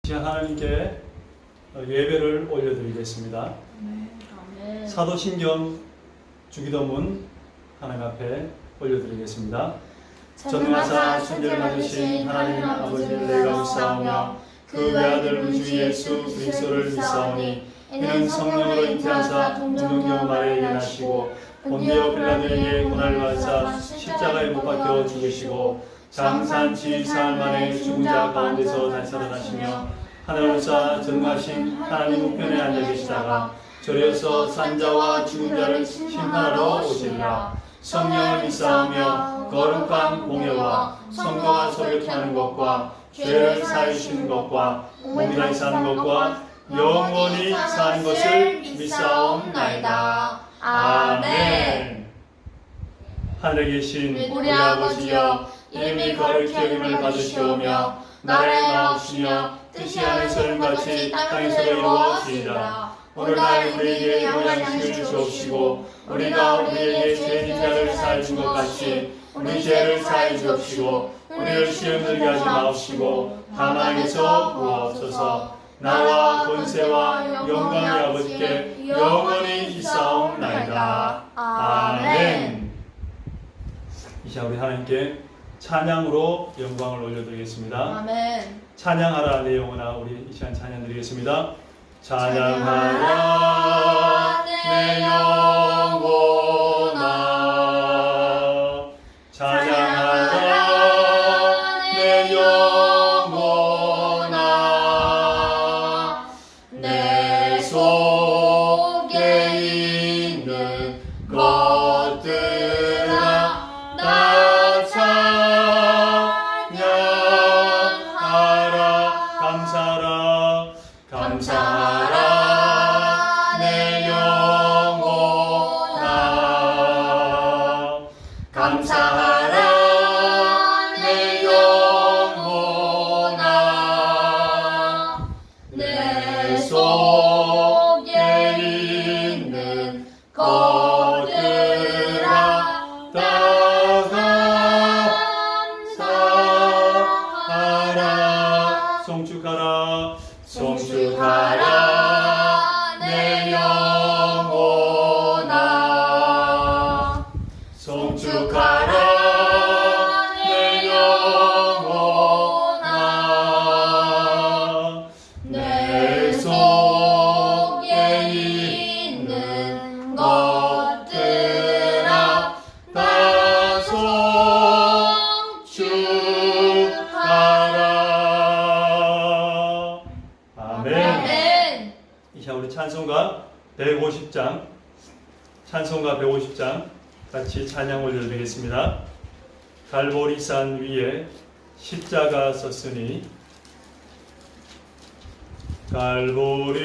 제가 하나님께 예배를 올려드리겠습니다. 사도신경 주기도문 하나님 앞에 올려드리겠습니다. 전능하사 천지를 만드신 하나님 아버지를 내가 믿사오며 그 외아들 우리 주 예수 그리스도를 믿사오니 이는 성령으로 잉태하사 동정녀 마리아에게 나시고 본디오 빌라도에게 고난을 받으사 십자가에 못 박혀 죽으시고 장산 7일 만에 죽은 자 가운데서 다시 살아나시며 하늘 오사 전능하신 하나님 우편에 앉아 계시다가 저리어서 산자와 죽은 자를 심판하러 오시리라. 성령을 믿사오며 거룩한 공예와 성도가 서로 통하는 것과 죄를 사하시는 것과 몸이 다시 사는 것과 영원히 사는 것을 믿사옵나이다. 아멘. 하늘에 계신 우리 아버지여, 이름이 거룩히 여김을 받으시오며 나라에 나옵시며 뜻이 하늘에서는 같이 땅에서도 이루어지이다. 오늘날 우리에게 양식을 주옵시고 우리가 우리에게 죄진 자를 사해 준 것 같이 우리 죄를 사해 주옵시고 우리를 시험에 들게 하지 마옵시고 다만 악에서 구하옵소서. 나와 권세와 영광의 아버지께 영원히 있사옵나이다. 아멘. 이제 우리 하나님께 찬양으로 영광을 올려드리겠습니다. 아멘. 찬양하라 내 영혼아. 우리 이 시간 찬양 드리겠습니다. 찬양하라 내 영혼아, 찬양하라 내 영혼아, 내 속에 있는 것들아 다 찬양하라. 감사하라 감사하라 내 영혼아, 감사하라 내 영혼아, 내 속에 있는 것들아 다 감사하라. 송축하라 송축하라 내 영혼아, 송축하라 내 영혼아, 내 속에 있는 것들아 다 송축하라. 아멘. 이제 우리 찬송가 150장, 찬송가 150장 같이 찬양 올려드리겠습니다. 갈보리산 위에 십자가 섰으니, 갈보리산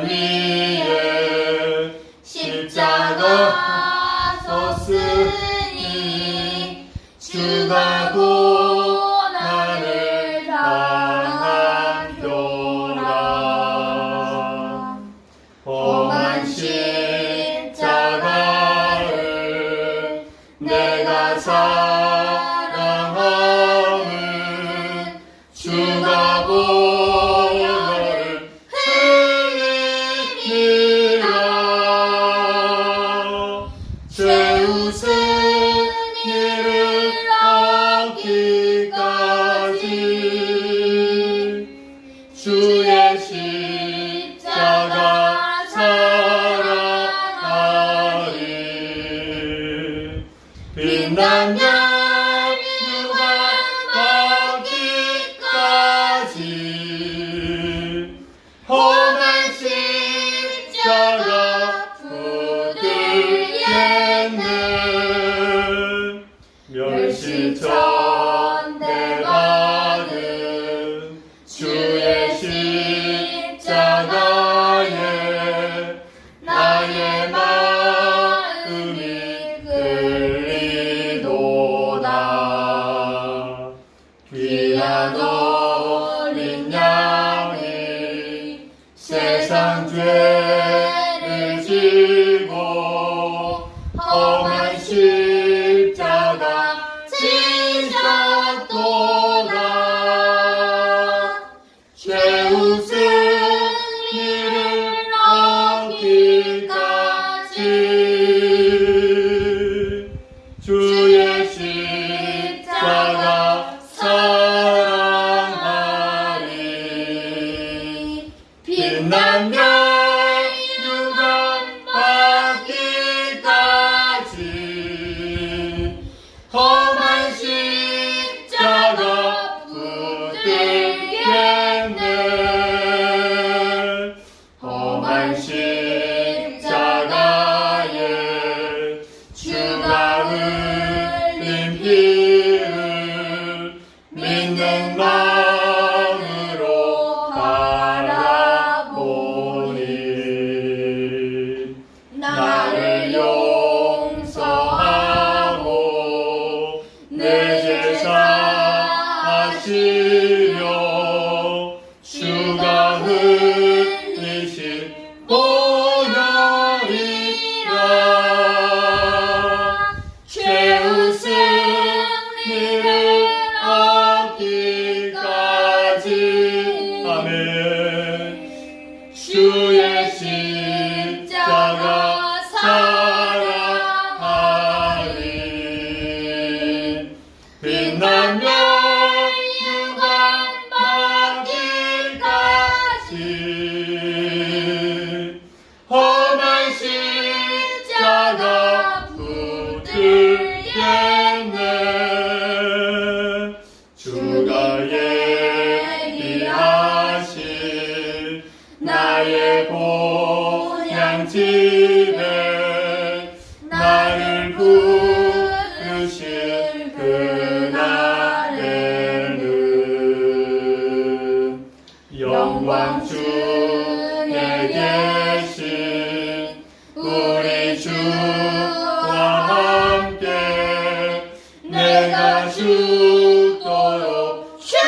위에 십자가 섰으니 주가 고난을 당한 표라. 험한 십자가를 내가 사랑함은 주가 보혈을 흘리니라. 죄 웃은 이를 얻기까지 주의 십자가 사랑하리. 빛난 멸류관 받기까지 험한 십자가 붙들겠네. 멸시천대 받은 주의 십자가 빛나며 유감 받기까지 험한 십자가 붙들겠네. 험한 십자가에 주가 흘린 피를 믿는 마음으로 바라보니 나를 용서하고 내 제사 하시려 주가 흘리신 보혈이라 최후 승리를 얻기까지 아멘. 주의 십자가 사랑하리. 빛나며 유감 받기까지 험한 십자가 붙들겠네. 주가 예비하신 나의 본향집에 나를 부르실 그날에는 영광 중에 계신 우리 주와 함께 내가 죽도록 충성하리.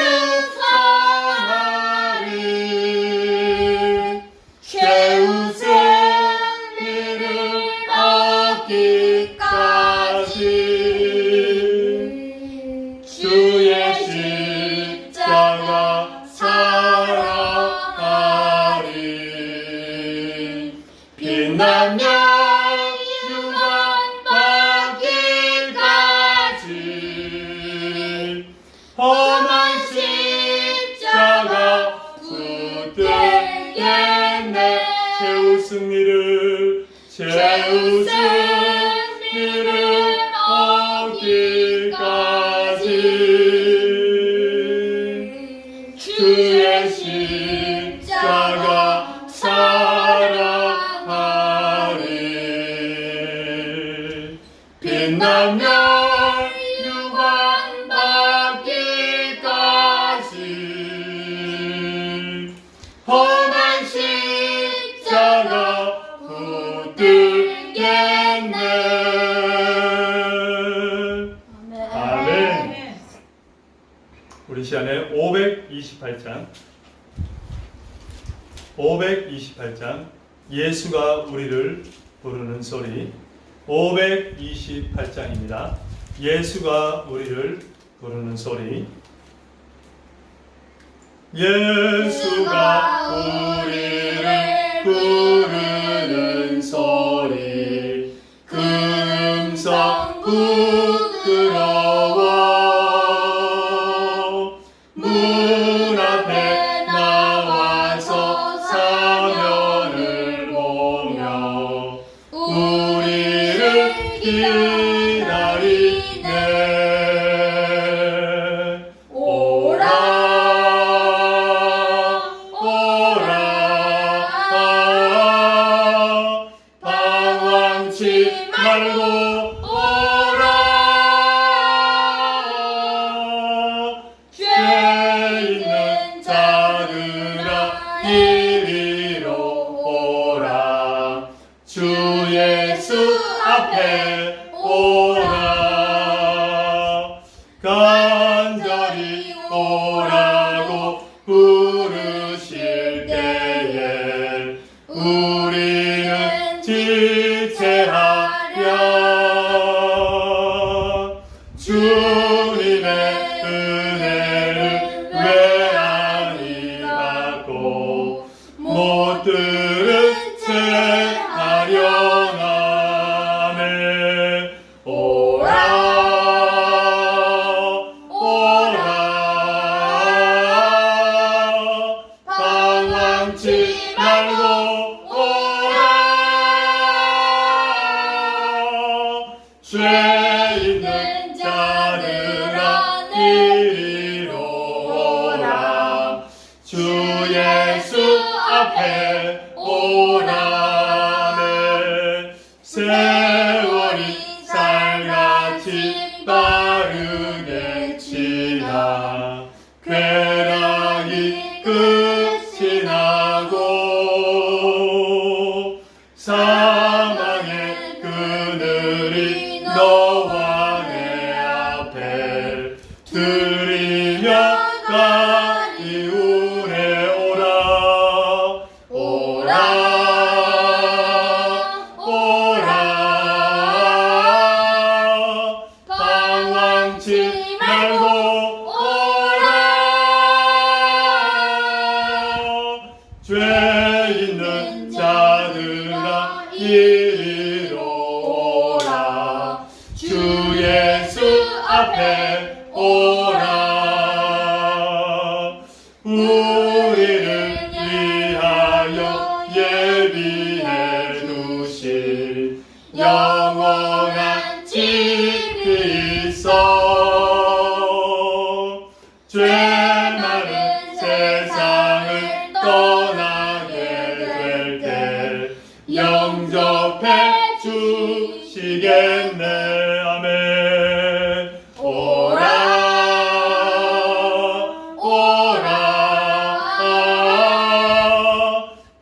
최후 승리를 얻기까지 주의 십자가 사랑하리. 빛나며 유감 받기까지 험한 십자가 붙들겠네. 최후 승리를 얻기까지 주의 십자가 사랑하리. 빛나며 유감 받기까지 험한 십자가 붙들겠네. 아멘. 우리 시간에 528장 예수가 우리를 부르는 소리. 528장입니다. 예수가 우리를 부르는 소리. 예수가 우리를 부르는 소리. 그 음성 부끄러워 문 앞에 나와서 사면을 보며 우리를 기다리네. 오라 방황치 말고 오라. 죄 있는 자들아 이리로 오라. 주 예수 앞에 오라. 간절히 오라고 부르실 때에 우리는 지체하랴. 주님의 은혜를 왜 아니 받고 못 들은 채 하려나네. 오라 방황치 말 주 예수 앞에 오라네. 세월이 살같이 빠르게 지나 쾌락이 끝이 나고 사망의 그늘이 너와 내 앞에 들이며 가리우네. 오라 오라 오라 방황치 말고 오라. 죄 있는 자들아 이리로 오라. 주 예수 앞에 오라. 우리를 위하여 예비해 두실 영원한 집이 있어. 죄 많은 세상을 떠나게 될 때 영접해 주시겠네. 아멘. 오라 오라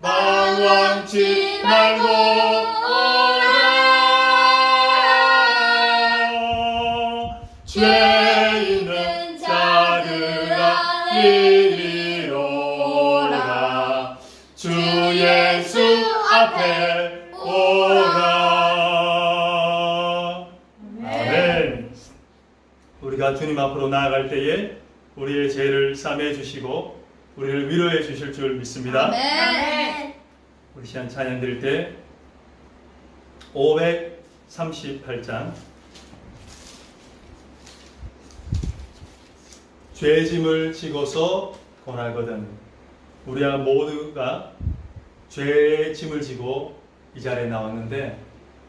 방황치 말고 오라. 죄 있는 자들아 이리로 오라. 주 예수 앞에 오라. 아멘. 우리가 주님 앞으로 나아갈 때에 우리의 죄를 사매해 주시고 우리를 위로해 주실 줄 믿습니다. 아멘. 우리 시간 찬양 드릴 때 538장 죄짐을 지고서 권하거든. 우리가 모두가 죄의 짐을 지고 이 자리에 나왔는데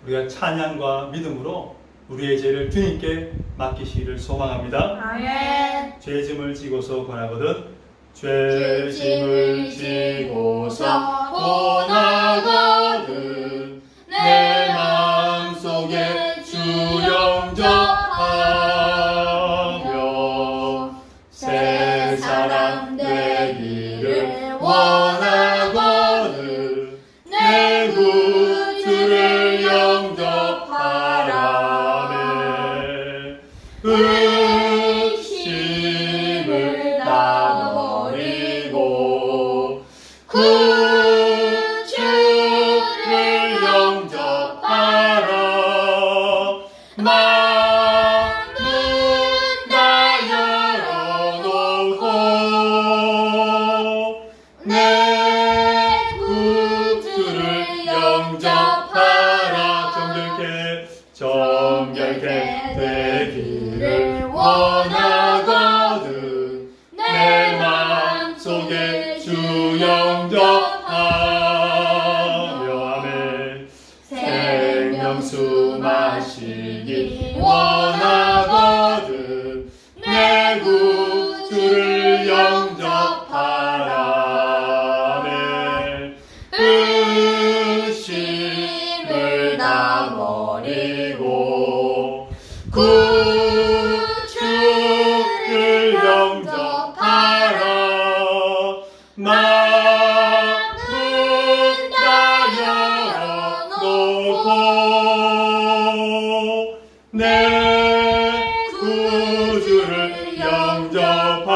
우리가 찬양과 믿음으로 우리의 죄를 주님께 맡기시기를 소망합니다. 아멘. 죄짐을 지고서 권하거든. 죄짐을 지고서 권하거든. 내 마음속에 주 영접하며 새 사람 되기를 원하거든. 내 구주를 영접하라네. 의심을 다 버리고 구주를 영접하라. 마음은 다 열어놓고 내 구주를 영접하라. 정결케 되기를 원하거든. 내 마음속에 주 영접하며 아멘. 생명수 마시기 원하거든. 내 구주를 영접하라. 아멘. 의심을 다 버리고 구주를 영접하라. 마음은 다 열어놓고 내 구주를 영접하라네.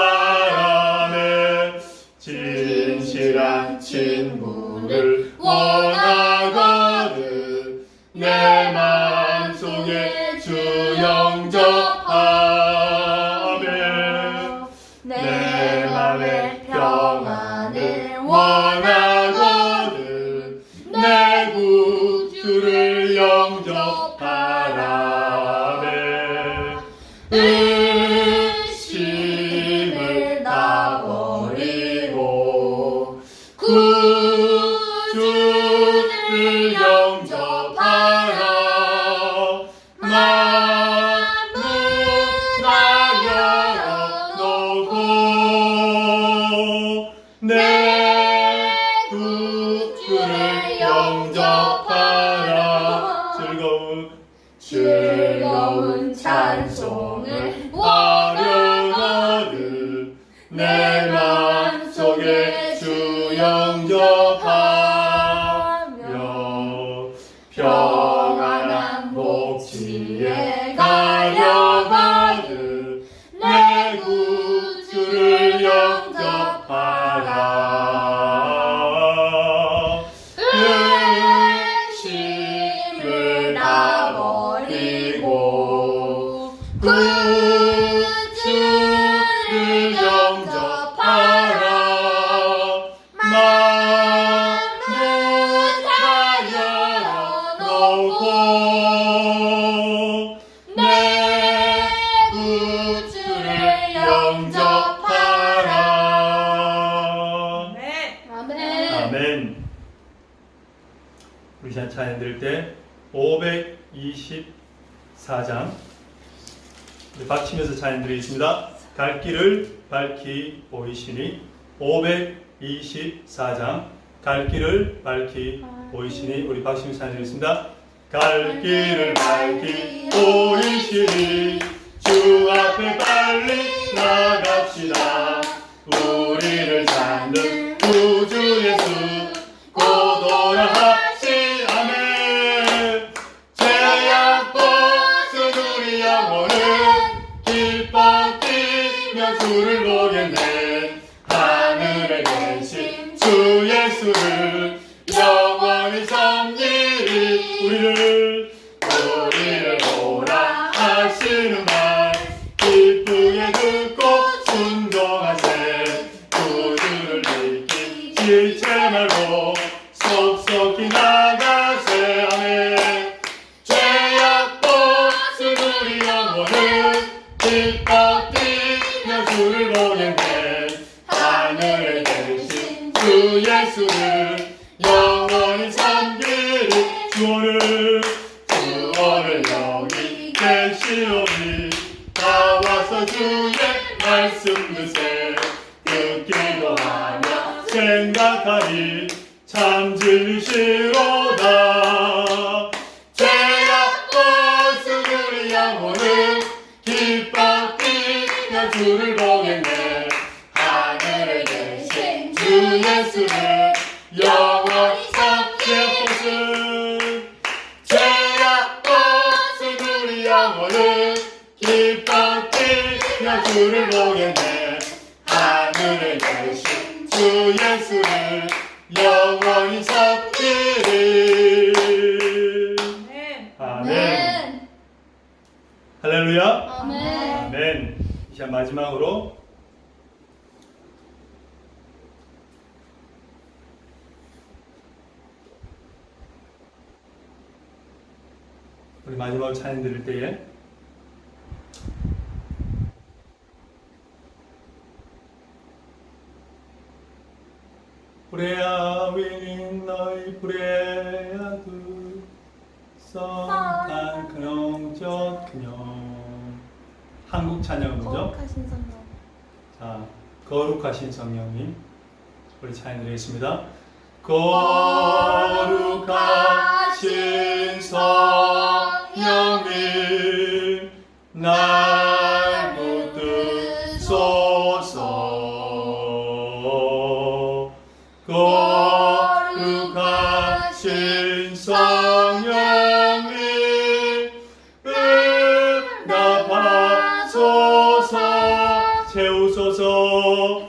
진실한 친구를 원하거든. 내 마음속에 주 영접하며 내 맘의 평안을 원하거든. 내 구주를 영접하라며 의심을 다 버리고 구주를 내 구주를 영접하라. 즐거운 찬송을 하려거든 내 맘속에 주 영접하며 평안한 목지에 가려거든 내 구주를 영접하라. 의심을 다 버리고 구주를 영접하라. 마음을 다 열어놓고 내 구주를 영접하라. 아멘. 우리 시간 찬양 드릴 때 524장 박치면서 찬양 드리겠습니다. 갈 길을 밝히 보이시니 524장 갈 길을 밝히 보이시니 우리 박치면서 찬양 드리겠습니다. 갈 길을 밝히 보이시니 주 앞에 빨리 나갑시다. 우리를 찾는 구주 예수 곧 오라 하시. 아멘. 죄악 벗은 우리 영혼은 기뻐 뛰며 주를 보겠네. 하늘에 계신 주 예수를 영원히 섬기리. 우리를 오라 하시는 말 기쁘게 듣고 순종하세. 구주를 믿기 지체 말고 속속히 나가세. 아멘. 죄악 벗은 우리 영혼은 기뻐 뛰며 주를 보겠네. 하늘에 계신 주 예수를 영원히 섬기리. 주오늘 여기 계시오니 나와서 주의 말씀 듣세. 듣기도 하며 생각하니 참 진리시로다. 죄악 벗은 우리 영혼은 기뻐 뛰며 주를 보겠네. 하늘에 계신 주 예수를 영원히 섬기옵소서. 죄악 벗은 우리 영혼은 기뻐 뛰며 주를 보겠네. 하늘에 계신 주 예수를 영원히 섬기리. 아멘. 할렐루야. 아멘. 이제 마지막으로 우리 마지막으로 찬양 드릴 때에 부레야 위는 너희 부레야 두 선한 근영적 근영. 한국 찬양은 뭐죠? 거룩하신 성령. 자, 거룩하신 성령님 우리 찬양 드리겠습니다. 거룩하신 성령님 날 붙드소서. 거룩하신 성령님 응답하소서. 채우소서.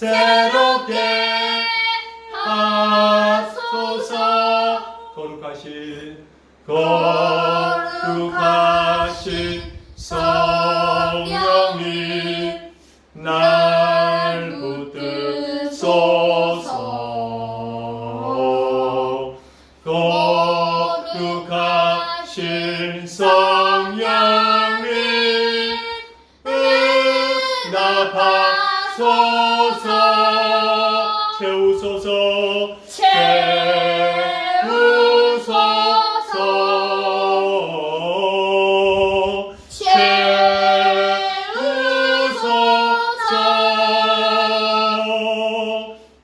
새롭게 하소서. 거룩하신 성령님 날 붙드소서. 거룩하신 성령님 응답하소서. 채우소서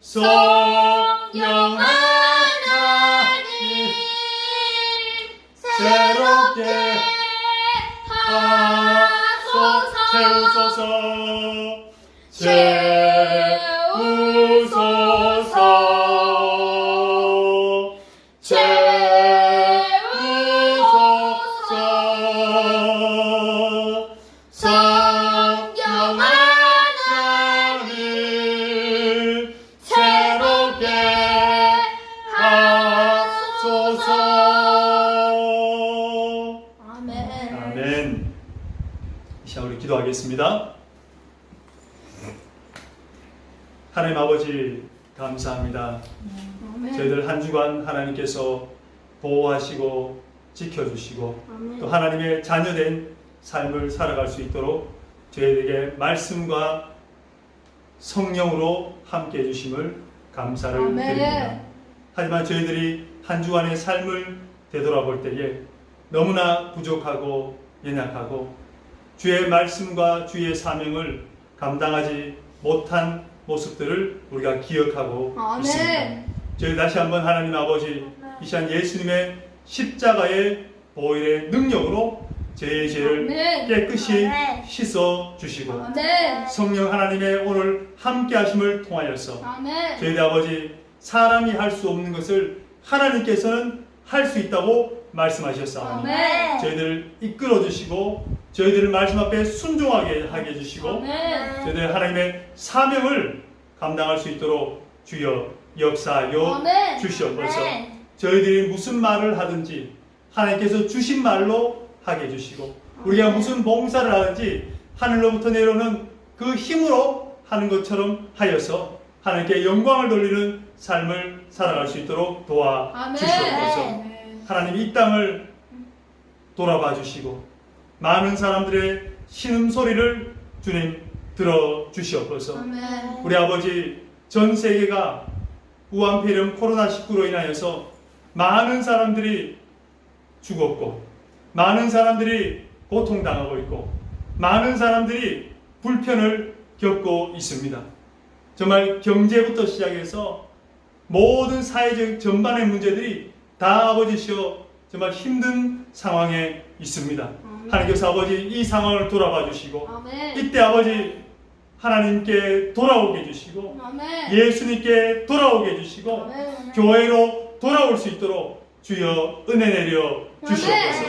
성령 하나님 새롭게 채우소서 성령 하나님 새롭게 하소서. 아멘. 이 시간 우리 기도하겠습니다. 하나님 아버지 감사합니다. 저희들 한 주간 하나님께서 보호하시고 지켜주시고 또 하나님의 자녀된 삶을 살아갈 수 있도록 저희에게 말씀과 성령으로 함께 해주심을 감사를 드립니다. 하지만 저희들이 한 주간의 삶을 되돌아볼 때에 너무나 부족하고 연약하고 주의 말씀과 주의 사명을 감당하지 못한 모습들을 우리가 기억하고 있습니다. 저희 다시 한번 하나님 아버지 이 시간 예수님의 십자가의 보혈의 능력으로 저희의 죄를 깨끗이 씻어 주시고 성령 하나님의 오늘 함께 하심을 통하여서 저희 아버지 사람이 할 수 없는 것을 하나님께서는 할 수 있다고 말씀하셨사오니 저희들을 이끌어 주시고 저희들을 말씀 앞에 순종하게 하게 해주시고 저희들 하나님의 사명을 감당할 수 있도록 주여 역사하여 주시옵소서. 저희들이 무슨 말을 하든지 하나님께서 주신 말로 하게 해주시고 우리가 무슨 봉사를 하든지 하늘로부터 내려오는 그 힘으로 하는 것처럼 하여서 하나님께 영광을 돌리는 삶을 살아갈 수 있도록 도와주시옵소서. 하나님 이 땅을 돌아봐 주시고 많은 사람들의 신음소리를 주님 들어주시옵소서. 우리 아버지 전 세계가 우한폐렴 코로나19로 인하여서 많은 사람들이 죽었고 많은 사람들이 고통당하고 있고 많은 사람들이 불편을 겪고 있습니다. 정말 경제부터 시작해서 모든 사회적 전반의 문제들이 다 아버지시여 정말 힘든 상황에 있습니다. 하나님께서 아버지 이 상황을 돌아봐 주시고 이때 아버지 하나님께 돌아오게 해주시고 예수님께 돌아오게 해주시고 교회로 돌아올 수 있도록 주여 은혜 내려 주시옵소서.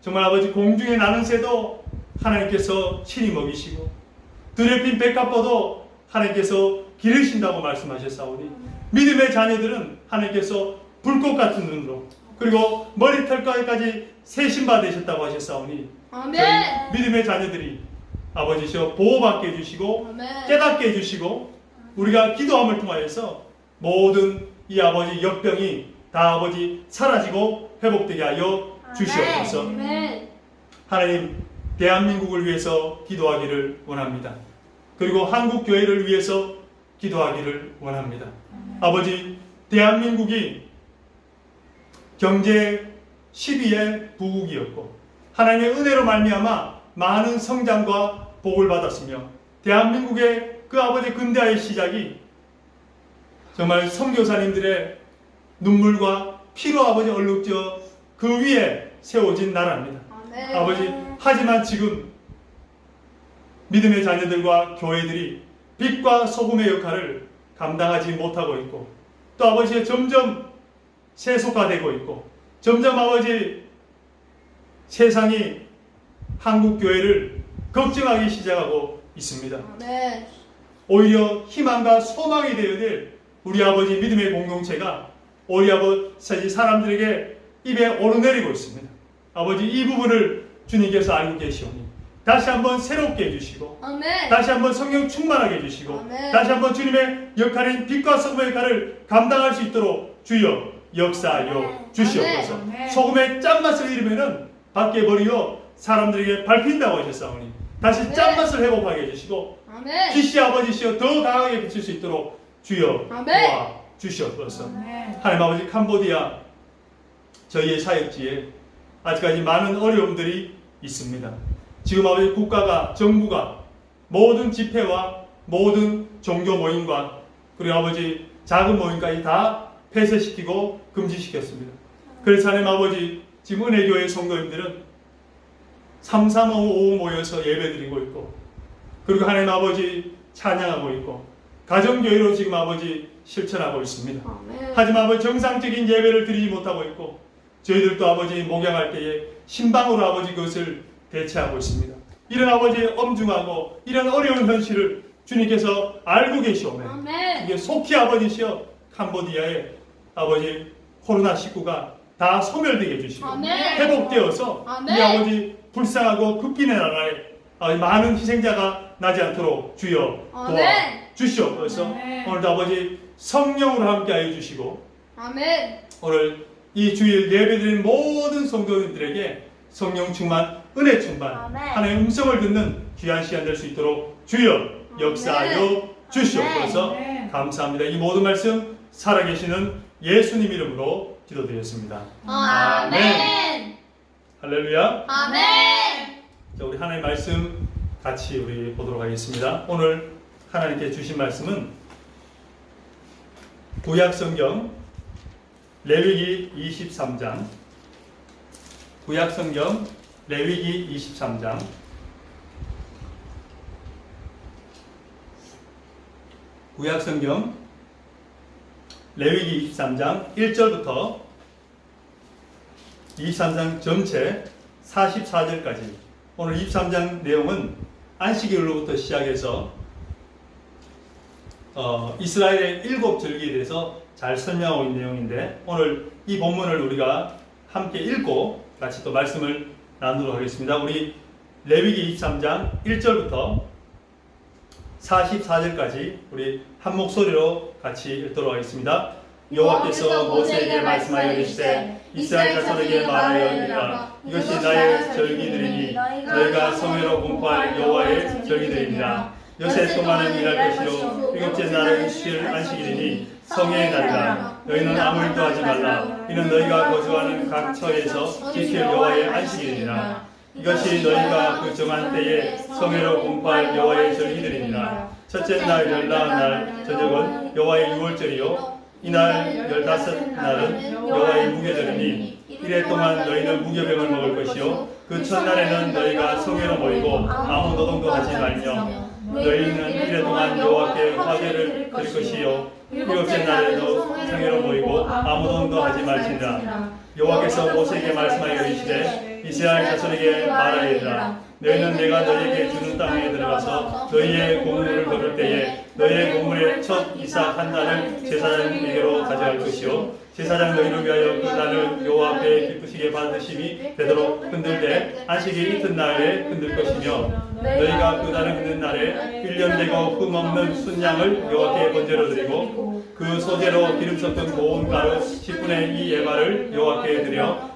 정말 아버지 공중에 나는 새도 하나님께서 친히 먹이시고 들에 핀 백합보도 하나님께서 기르신다고 말씀하셨사오니 믿음의 자녀들은 하나님께서 불꽃 같은 눈으로 그리고 머리털까지 세신바 되셨다고 하셨사오니 저희 믿음의 자녀들이 아버지시여 보호받게 해주시고 깨닫게 해주시고 우리가 기도함을 통하여서 모든 이 아버지 역병이 다 아버지 사라지고 회복되게 하여 주시옵소서. 하나님 대한민국을 위해서 기도하기를 원합니다. 그리고 한국교회를 위해서 기도하기를 원합니다. 아버지 대한민국이 경제 10위의 부국이었고 하나님의 은혜로 말미암아 많은 성장과 복을 받았으며 대한민국의 그 아버지 근대화의 시작이 정말 선교사님들의 눈물과 피로 아버지 얼룩져 그 위에 세워진 나라입니다. 아버지 하지만 지금 믿음의 자녀들과 교회들이 빛과 소금의 역할을 감당하지 못하고 있고 또 아버지 점점 세속화되고 있고 점점 아버지 세상이 한국 교회를 걱정하기 시작하고 있습니다. 오히려 희망과 소망이 되어야 될 우리 아버지 믿음의 공동체가 우리 아버지 사람들에게 입에 오르내리고 있습니다. 아버지 이 부분을 주님께서 알고 계시오니 다시 한번 새롭게 해주시고 다시 한번 성령 충만하게 해주시고 다시 한번 주님의 역할인 빛과 소금의 역할을 감당할 수 있도록 주여 역사하여 주시옵소서. 소금의 짠맛을 잃으면은 밖에 버리어 사람들에게 밟힌다고 하셨사오니 다시 짠맛을 회복하게 해주시고 아멘. 빛이 아버지시여 더 강하게 비칠 수 있도록 주여 아멘. 도와 주시옵소서. 하나님 아버지, 캄보디아 저희의 사역지에 아직까지 많은 어려움들이 있습니다. 지금 아버지 국가가, 정부가 모든 집회와 모든 종교 모임과 그리고 아버지 작은 모임까지 다 폐쇄시키고 금지시켰습니다. 그래서 하나님 아버지, 지금 은혜교회 성도님들은 335 모여서 예배드리고 있고, 그리고 하나님 아버지 찬양하고 있고, 가정교회로 지금 아버지 실천하고 있습니다. 아멘. 하지만 아버지 정상적인 예배를 드리지 못하고 있고, 저희들도 아버지 목양할 때에 신방으로 아버지 그것을 대체하고 있습니다. 이런 아버지 엄중하고 이런 어려운 현실을 주님께서 알고 계시오매. 아멘. 이게 속히 아버지시여 캄보디아의 아버지 코로나19가 다 소멸되게 해주시고 아멘. 회복되어서 아멘. 이 아버지 불쌍하고 급빈의 나라에 많은 희생자가 나지 않도록 주여 아멘. 도와주시옵소서. 오늘도 아버지 성령으로 함께하여 주시고, 아멘. 오늘 이 주일 예배드린 모든 성도님들에게 성령 충만, 은혜 충만, 아멘. 하나님의 음성을 듣는 귀한 시간 될 수 있도록 주여 역사하여 주시옵소서. 감사합니다. 이 모든 말씀 살아계시는 예수님 이름으로 기도드렸습니다. 아멘. 할렐루야. 아멘. 자, 우리 하나님의 말씀 같이 우리 보도록 하겠습니다. 오늘 하나님께 주신 말씀은 구약성경 레위기 23장, 구약성경 레위기 23장, 구약성경 레위기 23장 1절부터 23장 전체 44절까지. 오늘 23장 내용은 안식일로부터 시작해서 이스라엘의 7절기에 대해서 잘 설명하고 있는 내용인데, 오늘 이 본문을 우리가 함께 읽고 같이 또 말씀을 나누도록 하겠습니다. 우리 레위기 23장 1절부터 44절까지 우리 한 목소리로 같이 읽도록 하겠습니다. 여호와께서 모세에게 말씀하여 이르시되 이스라엘 자손에게 말하여 이르라. 이것이 나의 절기들이니 너희가 성회로 공포할 여호와의 절기들이니라. 여세 동안은 일할 것이요 일곱째 날은 쉴 안식일이니 성회의 날이라. 너희는 아무 일도 하지 말라. 이는 너희가 거주하는 각 처에서 지킬 여호와의 안식일이니라. 이것이 너희가 그 정한 때에 성회로 공포할 여호와의 절기들이니라. 첫째 날 열나한 날 저녁은 여호와의 유월절이요 이날 15날은 여호와의 무교절이니 이래 동안 너희는 무교병을 먹을 것이요 그 첫날에는 너희가 성회로 모이고 아무 노동도 하지 말며 너희는 이래 동안 여호와께 화제를 드릴 것이요 일곱째 날에도 성회로 모이고 아무 노동도 하지 말지니라. 여호와께서 모세에게 말씀하여 이르시되 이스라엘 자손에게 말하리라. 너희는 내가 너희에게 주는 땅에 들어가서 너희의 공물을 거둘 때에 너희의 공물의 첫 이삭 한 단을 제사장에게로 가져갈 것이요 제사장 너희를 위하여 그 단을 여호와 앞에 기쁘시게 받으심이 되도록 흔들되 안식일 이튿날에 흔들 것이며 너희가 그 단을 흔든 날에 1년 되고 흠없는 순양을 여호와께 번제로 드리고 그 소재로 기름 섞은 고운 가루 10분의 2 에바를 여호와께 드려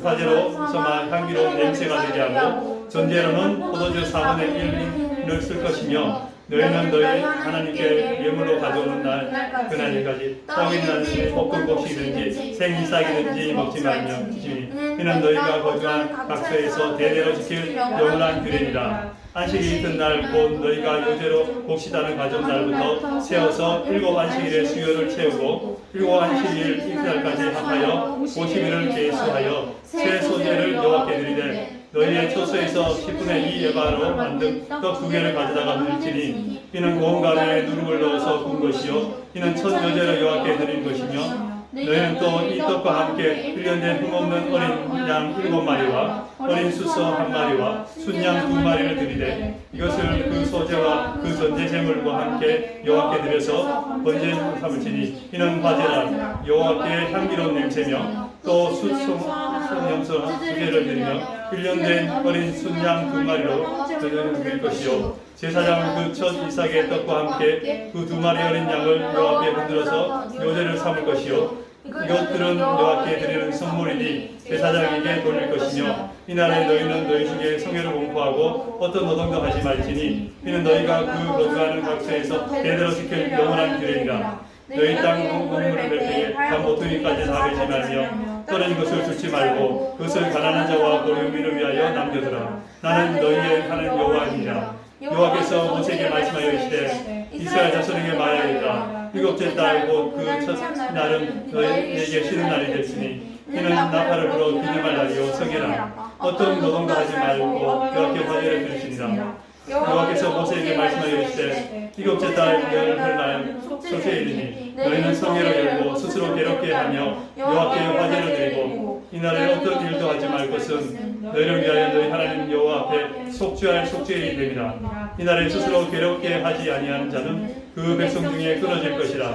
화제로 서마 향기로운 냄새가 되게 하고 전제로는 포도주 4분의 1을 쓸 것이며 너희는 너희 하나님께 예물로 가져오는 날 그날까지 떡이든지 볶은 곡식이든지 생이삭이든지 먹지 말며 드시니 이는 너희가 거주한 각처에서 대대로 지킬 영원한 규례니라. 안식일 이튿날 곧 너희가 요제로 곡식단을 가져온 날부터 세어서 7 안식일의 수요를 채우고 7 안식일 이튿날까지 합하여 50일을 계수하여 새 소재를 여호와께 드리되 너희의 초소에서 10분의 2 에바로 만든 떡 2개를 가져다가 넣을지니 이는 고운 가루에 누룩을 넣어서 구운 것이요 이는 첫 요제로 여호와께 드린 것이며 너희는 또 이 떡과 함께 1년 된 흠없는 어린 양 7마리와 어린 수소 1마리와 순양 2마리를 드리되 이것을 그 소재와 그 전제 제물과 함께 여호와께 드려서 번제 삼을지니 이는 화제라. 여호와께 향기로운 냄새며 또 순염소 2개를 드리며 1년 된 어린 순양 2마리로 저녁을 드릴 것이요 제사장은 그 첫 이삭의 떡과 함께 그 2마리 어린 양을 여호와께 흔들어서 요제를 삼을 것이요 이것들은 여호와께 드리는 선물이니 제사장에게 돌릴 것이며 이날에 너희는 너희 중에 성회를 공포하고 어떤 노동도 하지 말지니 이는 너희가 그 거주하는 각처에서 대대로 지킬 영원한 규례니라. 너희 땅 곡물을 낼 때에 단 모퉁이까지 다 베지 말며 떨어진 것을 주지 말고 그것을 가난한 자와 고리민을 위하여 남겨두라. 나는 너희의 하나님 여호와니라. 여호와께서 모세에게 말씀하여 이르시되 이스라엘 자손에게 말하리라. 일곱째 달 곧 그 첫날은 너희에게 쉬는 날이 됐으니 이는 나팔을 불어 기념할 날이요 성이라. 어떤 노동도 하지 말고 여호와께 화제를 드리시니라. 여호와께서 모세에게 말씀하여 이르시되 일곱째 달 열흘날 소세일이니 너희는 성회를 열고 스스로 괴롭게 하며 여호와께 화제를 드리고 이날에 어떤 일도 하지 말 것은 너희를 위하여 너희 하나님 여호와 앞에 속죄할 속죄일이 됨이라. 이날에 스스로 괴롭게 하지 아니하는 자는 그 백성 중에 끊어질 것이라.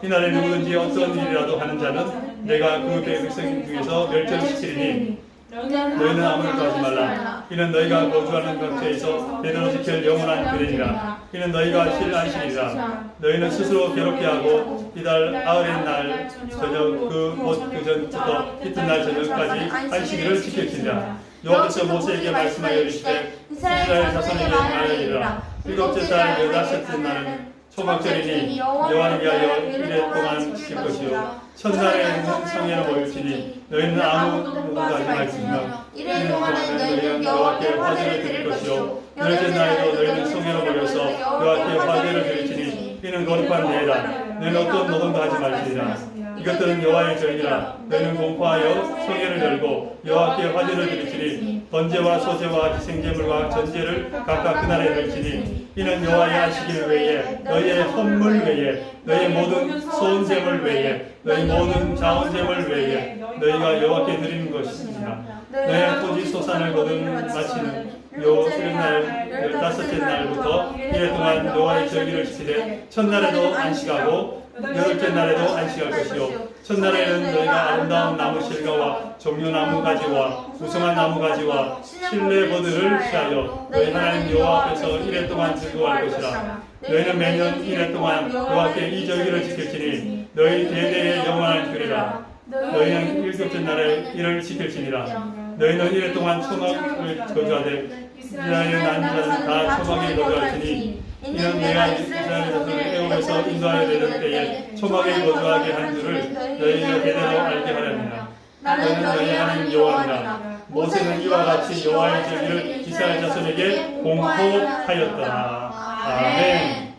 이날에 누구든지 어떤 일이라도 하는 자는 내가 그 백성 중에서 멸절시키리니 너희는 아무 일도 하지 말라. 이는 너희가 거주하는 각처에서 대대로 지킬 영원한 규례니라. 이는 너희가 쉴 안식이라. 너희는 스스로 괴롭게 하고 이달 아흘의 날 저녁 그 전부터 이튿날 저녁까지 안식일을 지킬지니라. 여호와께서 모세에게 말씀하여 이르시되 이스라엘 자손에게 말하리라. 일곱째 달 열다섯째 날은 초막절이니 여호와를 위하여 이래 동안 지킬 것이요 첫날에는 성회를 모일지니 너희는 아무 노동도 하지 말지며 이래 동안에 너희는 여호와께 화제를 드릴 것이요 열째 날에도 너희는 성회를 모여서 여호와께 화제를 드릴지니 이는 거룩한 예라. 너희는 어떤 노동도 하지 말지니라. 이것들은 여호와의 절기라. 너희는 공포하여 성회를 열고 여호와께 화제를 드릴지니 번제와 소제와 희생제물과 전제를 각각 그날에 드릴지니 이는 여호와의 안식일 외에 너희의 헌물 외에 너희의 모든 소은제물 외에 너희 모든 자원제물 외에 너희가 여호와께 드리는 것이니라. 너희의 토지 소산을 거둔 마치는 요 수련날 열다섯째 날부터 이래 동안 여호와의 절기를 지키되 첫날에도 안식하고 열흘째 날에도 안식할 것이요 첫날에는 너희가 아름다운 나무 실과와 종려나무 가지와 우성한 나무 가지와 실내버들을 취하여 너희 하나님 여호와 앞에서 이래 동안 즐거워할 것이라. 너희는 매년 이래 동안 여호와께 이 절기를 지킬지니 너희 대대의 영원한 규례라. 너희는 일곱째 날에 이를 지킬지니라. 너희는 이래 동안 초막을 거주하되 이스라엘의 난자는 다 초막에 거주할지니 이는 내가 이스라엘 자손을 애굽에서 인도하여 내던 때에 초막에 거주하게 한 줄을 너희가 대대로 알게 하려니라. 너희는 너희 하나님 여호와니라. 모세는 이와 같이 여호와의 절기를 이스라엘 자손에게 공포하였더라. 아멘.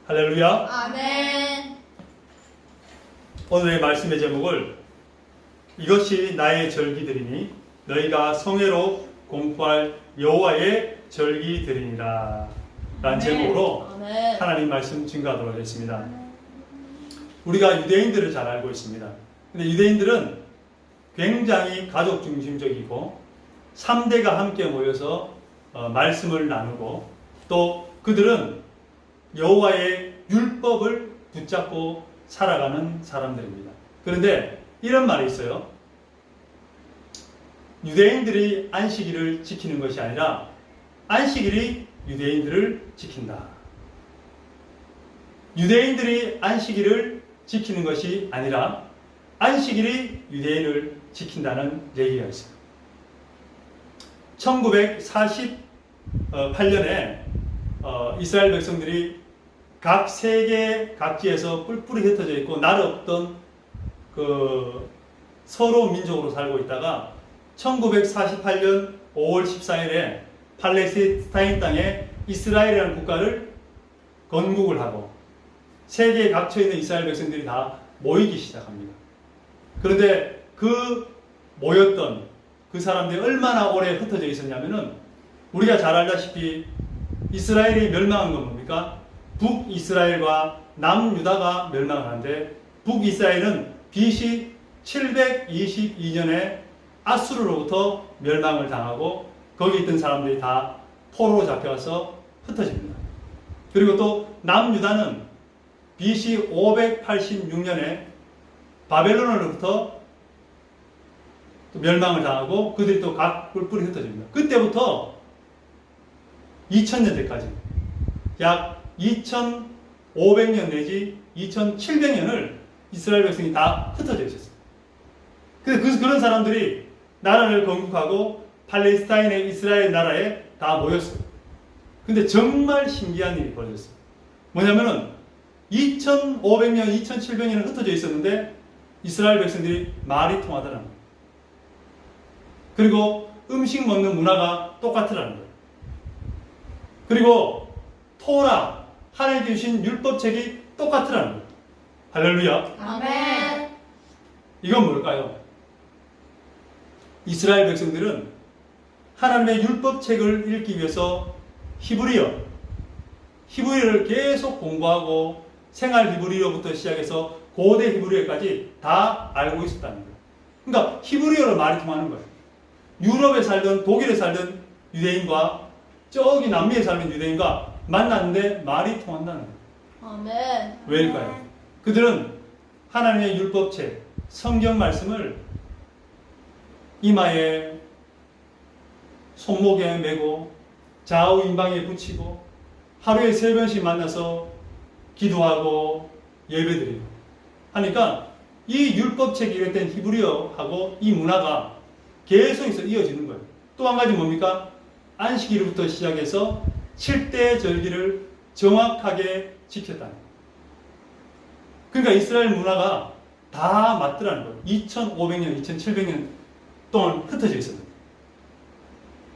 할렐루야. 아멘. 오늘의 말씀의 제목을 이것이 나의 절기들이니 너희가 성회로 공포할 여호와의 절기들이니라 라는 제목으로 하나님 말씀 증거하도록 하겠습니다. 우리가 유대인들을 잘 알고 있습니다. 근데 유대인들은 굉장히 가족 중심적이고 3대가 함께 모여서 말씀을 나누고 또 그들은 여호와의 율법을 붙잡고 살아가는 사람들입니다. 그런데 이런 말이 있어요. 유대인들이 안식일을 지키는 것이 아니라 안식일이 유대인들을 지킨다. 유대인들이 안식일을 지키는 것이 아니라 안식일이 유대인을 지킨다는 얘기가 있어요. 1948년에 이스라엘 백성들이 각 세계 각지에서 뿔뿔이 흩어져 있고 나라 없던 그 서로 민족으로 살고 있다가 1948년 5월 14일에 팔레스타인 땅에 이스라엘이라는 국가를 건국을 하고 세계에 각처 있는 이스라엘 백성들이 다 모이기 시작합니다. 그런데 그 모였던 그 사람들이 얼마나 오래 흩어져 있었냐면은 우리가 잘 알다시피 이스라엘이 멸망한 건 뭡니까? 북이스라엘과 남유다가 멸망을 하는데 북이스라엘은 BC 722년에 아수르로부터 멸망을 당하고 거기 있던 사람들이 다 포로로 잡혀가서 흩어집니다. 그리고 또 남유다는 BC 586년에 바벨론으로부터 또 멸망을 당하고 그들이 또 각 뿔뿔이 흩어집니다. 그때부터 2000년대까지 약 2500년 내지 2700년을 이스라엘 백성이 다 흩어져 있었어요. 그런 사람들이 나라를 건국하고 팔레스타인의 이스라엘 나라에 다 모였어요. 근데 정말 신기한 일이 벌어졌어요. 뭐냐면은 2500년, 2700년은 흩어져 있었는데 이스라엘 백성들이 말이 통하더라는 거예요. 그리고 음식 먹는 문화가 똑같더라는 거예요. 그리고 토라, 하나님께 주신 율법책이 똑같더라는 거예요. 할렐루야. 아멘. 이건 뭘까요? 이스라엘 백성들은 하나님의 율법책을 읽기 위해서 히브리어를 계속 공부하고 생활 히브리어부터 시작해서 고대 히브리어까지 다 알고 있었다는 거예요. 그러니까 히브리어로 말이 통하는 거예요. 유럽에 살던 독일에 살던 유대인과 저기 남미에 살던 유대인과 만났는데 말이 통한다는 거예요. 아멘. 왜일까요? 그들은 하나님의 율법책, 성경 말씀을 이마에 손목에 메고 좌우 임방에 붙이고 하루에 3번씩 만나서 기도하고 예배드리고 하니까 이 율법책이 이랬던 히브리어하고 이 문화가 계속해서 이어지는 거예요. 또 한 가지 뭡니까? 안식일부터 시작해서 7대 절기를 정확하게 지켰다는 거예요. 그러니까 이스라엘 문화가 다 맞더라는 거예요. 2500년, 2700년 동안 흩어져 있었는데.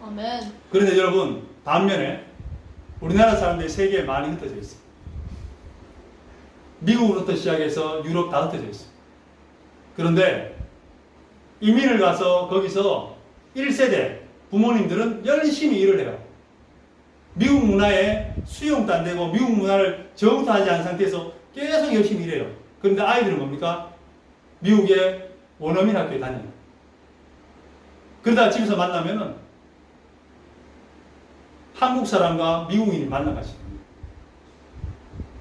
아멘. 그런데 여러분, 반면에 우리나라 사람들이 세계에 많이 흩어져 있어요. 미국으로부터 시작해서 유럽 다 흩어져 있어요. 그런데 이민을 가서 거기서 1세대 부모님들은 열심히 일을 해요. 미국 문화에 수용도 안 되고 미국 문화를 적응도 하지 않은 상태에서 계속 열심히 일해요. 그런데 아이들은 뭡니까? 미국의 원어민 학교에 다녀요. 그러다가 집에서 만나면은 한국 사람과 미국인이 만나가지고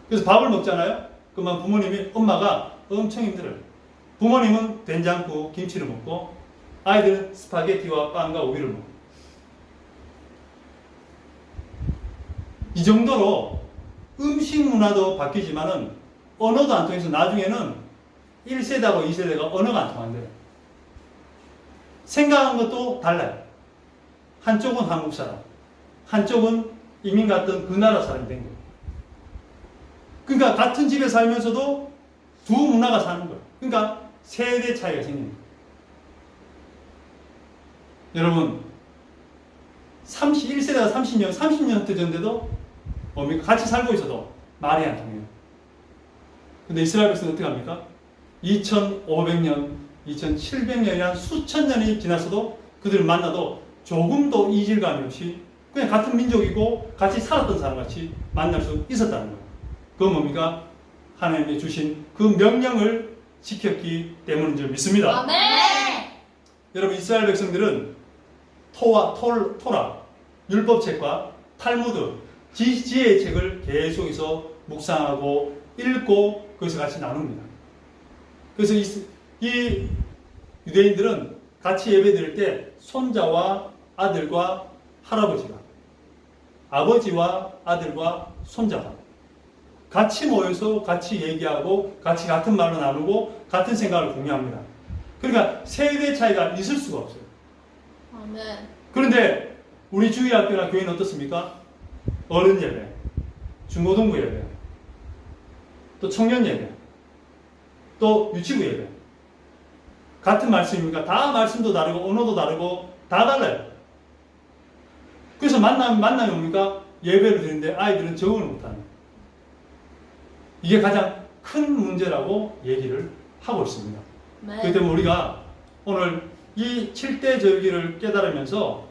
그래서 밥을 먹잖아요. 그러면 부모님이, 엄마가 엄청 힘들어요. 부모님은 된장국, 김치를 먹고 아이들은 스파게티와 빵과 오이를 먹고 이 정도로 음식 문화도 바뀌지만은 언어도 안 통해서 나중에는 1세대하고 2세대가 언어가 안 통한대요. 생각하는 것도 달라요. 한쪽은 한국 사람, 한쪽은 이민 갔던 그 나라 사람이 된 거예요. 그러니까 같은 집에 살면서도 두 문화가 사는 거예요. 그러니까 세대 차이가 생깁니다. 여러분, 1세대가 30년 흩어졌는데도 뭡니까? 같이 살고 있어도 말이 안 통해요. 근데 이스라엘 백성은 어떻게 합니까? 2500년, 2700년이란 수천 년이 지났어도 그들을 만나도 조금도 이질감이 없이 그냥 같은 민족이고 같이 살았던 사람같이 만날 수 있었다는 거예요. 그건 뭡니까? 하나님이 주신 그 명령을 지켰기 때문인 줄 믿습니다. 아멘. 여러분, 이스라엘 백성들은 토라, 율법책과 탈무드, 지혜의 책을 계속해서 묵상하고 읽고 거기서 같이 나눕니다. 그래서 이 유대인들은 같이 예배드릴 때 손자와 아들과 할아버지가, 아버지와 아들과 손자가 같이 모여서 같이 얘기하고 같이 같은 말로 나누고 같은 생각을 공유합니다. 그러니까 세대 차이가 있을 수가 없어요. 아멘. 그런데 우리 주일학교나 교회는 어떻습니까? 어른 예배, 중고등부 예배, 또 청년 예배, 또 유치부 예배. 같은 말씀입니까? 다 말씀도 다르고 언어도 다르고 다 달라요. 그래서 만나면 뭡니까? 예배를 드리는데 아이들은 적응을 못하는 거예요. 이게 가장 큰 문제라고 얘기를 하고 있습니다. 그렇기 때문에 우리가 오늘 이 7대 절기를 깨달으면서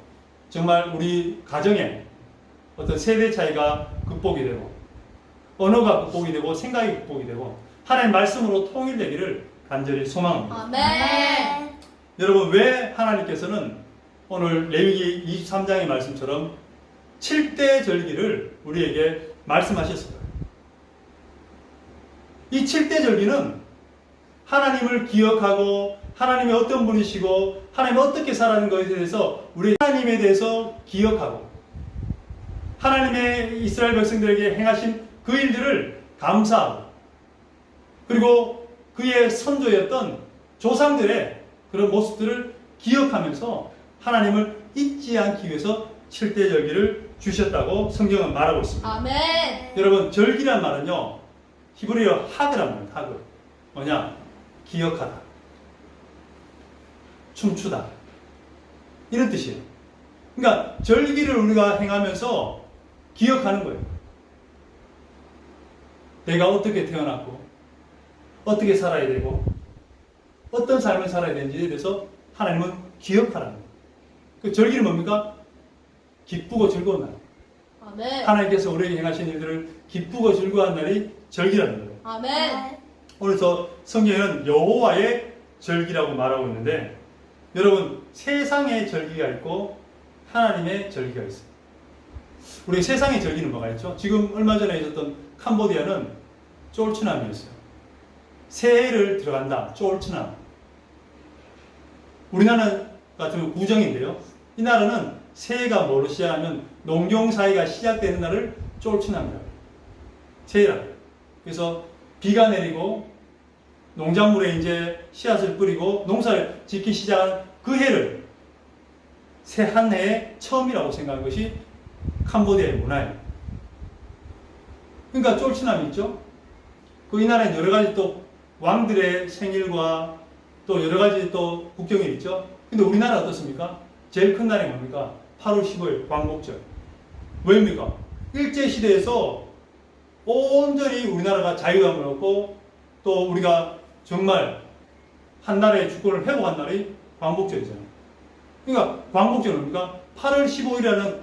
정말 우리 가정에 어떤 세대 차이가 극복이 되고 언어가 극복이 되고 생각이 극복이 되고 하나님 말씀으로 통일되기를 간절히 소망합니다. 아멘. 여러분, 왜 하나님께서는 오늘 레위기 23장의 말씀처럼 7대 절기를 우리에게 말씀하셨을까요? 이 7대 절기는 하나님을 기억하고 하나님이 어떤 분이시고 하나님이 어떻게 살아가는 것에 대해서 우리 하나님에 대해서 기억하고 하나님의 이스라엘 백성들에게 행하신 그 일들을 감사하고 그리고 그의 선조였던 조상들의 그런 모습들을 기억하면서 하나님을 잊지 않기 위해서 7대 절기를 주셨다고 성경은 말하고 있습니다. 아멘. 여러분, 절기란 말은요, 히브리어 하그란 말이에요. 하그. 뭐냐? 기억하다. 춤추다. 이런 뜻이에요. 그러니까 절기를 우리가 행하면서 기억하는 거예요. 내가 어떻게 태어났고, 어떻게 살아야 되고, 어떤 삶을 살아야 되는지에 대해서 하나님은 기억하라는 거예요. 그 절기는 뭡니까? 기쁘고 즐거운 날. 아멘. 하나님께서 우리에게 행하신 일들을 기쁘고 즐거워한 날이 절기라는 거예요. 아멘. 오늘서 성경에는 여호와의 절기라고 말하고 있는데, 여러분, 세상의 절기가 있고 하나님의 절기가 있어요. 우리 세상의 절기는 뭐가 있죠? 지금 얼마 전에 있었던 캄보디아는 쫄츠남이었어요. 새해를 들어간다. 쫄츠남. 우리나라 같은 구정인데요. 이 나라는 새해가 뭐로 시작하면 농경사회가 시작되는 날을 쫄츠남이라고 해요. 새해라고 해요. 그래서 비가 내리고 농작물에 이제 씨앗을 뿌리고 농사를 짓기 시작한 그 해를 새 한 해의 처음이라고 생각한 것이 캄보디아의 문화예요. 그러니까 쫄츠남이 있죠. 그 이 나라에 여러 가지 또 왕들의 생일과 또 여러 가지 또 국경일이 있죠. 근데 우리나라 어떻습니까? 제일 큰 날이 뭡니까? 8월 15일 광복절. 왜입니까? 일제시대에서 온전히 우리나라가 자유감을 얻고 또 우리가 정말 한 나라의 주권을 회복한 날이 광복절이잖아요. 그러니까 광복절은 뭡니까? 8월 15일이라는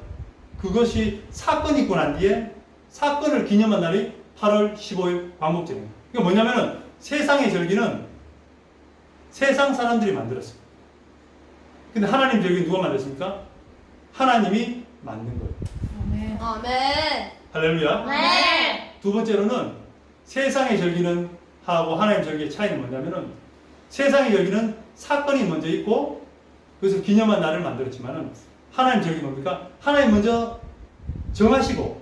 그것이 사건이 있고 난 뒤에 사건을 기념한 날이 8월 15일 광복절이에요. 그러니까 뭐냐면은 세상의 절기는 세상 사람들이 만들었어요. 근데 하나님 절기는 누가 만들었습니까? 하나님이 만든 거예요. 아멘. 아멘. 할렐루야. 네. 두 번째로는 세상의 절기는 하고 하나님 절기의 차이는 뭐냐면은 세상의 절기는 사건이 먼저 있고 그래서 기념한 날을 만들었지만은 하나님 절기 뭡니까? 하나님 먼저 정하시고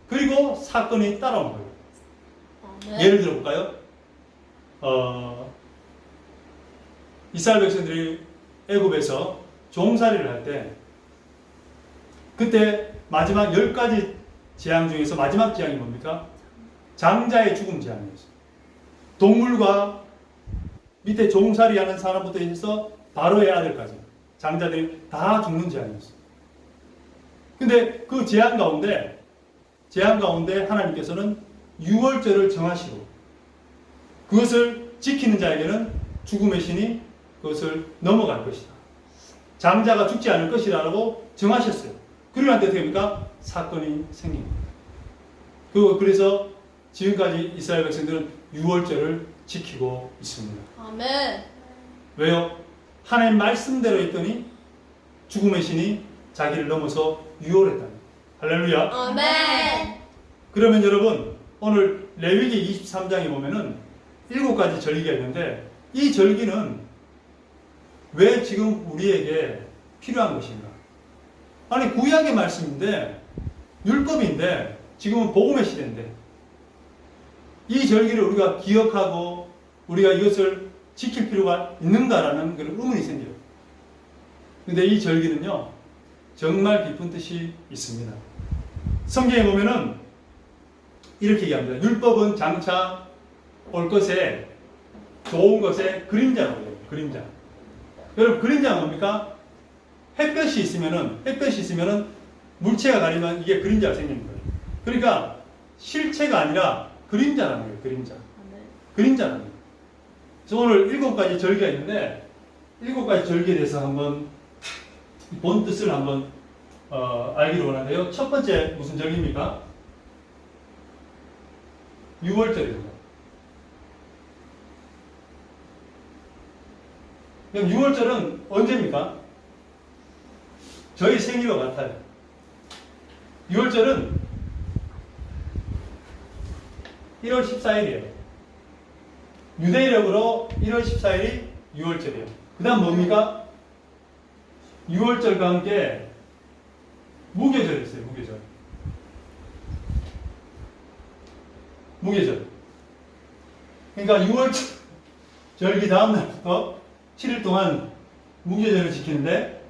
그리고 사건이 따라온 거예요. 아멘. 예를 들어 볼까요? 이스라엘 백성들이 애굽에서 종살이를 할 때 그때 마지막 10가지 재앙 중에서 마지막 재앙이 뭡니까? 장자의 죽음 재앙이었어요. 동물과 밑에 종살이 하는 사람부터 해서 바로의 아들까지 장자들이 다 죽는 재앙이었어요. 근데 그 재앙 가운데 하나님께서는 유월절을 정하시고 그것을 지키는 자에게는 죽음의 신이 그것을 넘어갈 것이다. 장자가 죽지 않을 것이라고 정하셨어요. 그러고 난 때 어떻게 됩니까? 사건이 생깁니다. 그래서 지금까지 이스라엘 백성들은 유월절을 지키고 있습니다. 아멘. 왜요? 하나님 말씀대로 했더니 죽음의 신이 자기를 넘어서 유월했다. 할렐루야. 아멘. 그러면 여러분 오늘 레위기 23장에 보면은 7가지 절기가 있는데 이 절기는 왜 지금 우리에게 필요한 것인가? 아니 구약의 말씀인데 율법인데 지금은 복음의 시대인데 이 절기를 우리가 기억하고 우리가 이것을 지킬 필요가 있는가라는 그런 의문이 생겨요. 근데 이 절기는요 정말 깊은 뜻이 있습니다. 성경에 보면은 이렇게 얘기합니다. 율법은 장차 올 것에 좋은 것의 그림자라고 해요. 그림자. 여러분 그림자는 뭡니까? 햇볕이 있으면은 물체가 가리면 이게 그림자가 생기는 거예요. 그러니까 실체가 아니라 그림자라는 거예요. 그림자. 그림자라는 거예요. 그래서 오늘 7가지 절기가 있는데 7가지 절기에 대해서 한번 본 뜻을 한번 알기를 원하는데요. 첫 번째 무슨 절기입니까? 유월절입니다. 그럼 유월절은 언제입니까? 저희 생일과 같아요. 유월절은 1월 14일이에요. 유대력으로 1월 14일이 유월절이에요. 그 다음 뭡니까? 유월절과 함께 무교절이 있어요. 무교절. 그러니까 절기 다음 날부터 7일 동안 무교절을 지키는데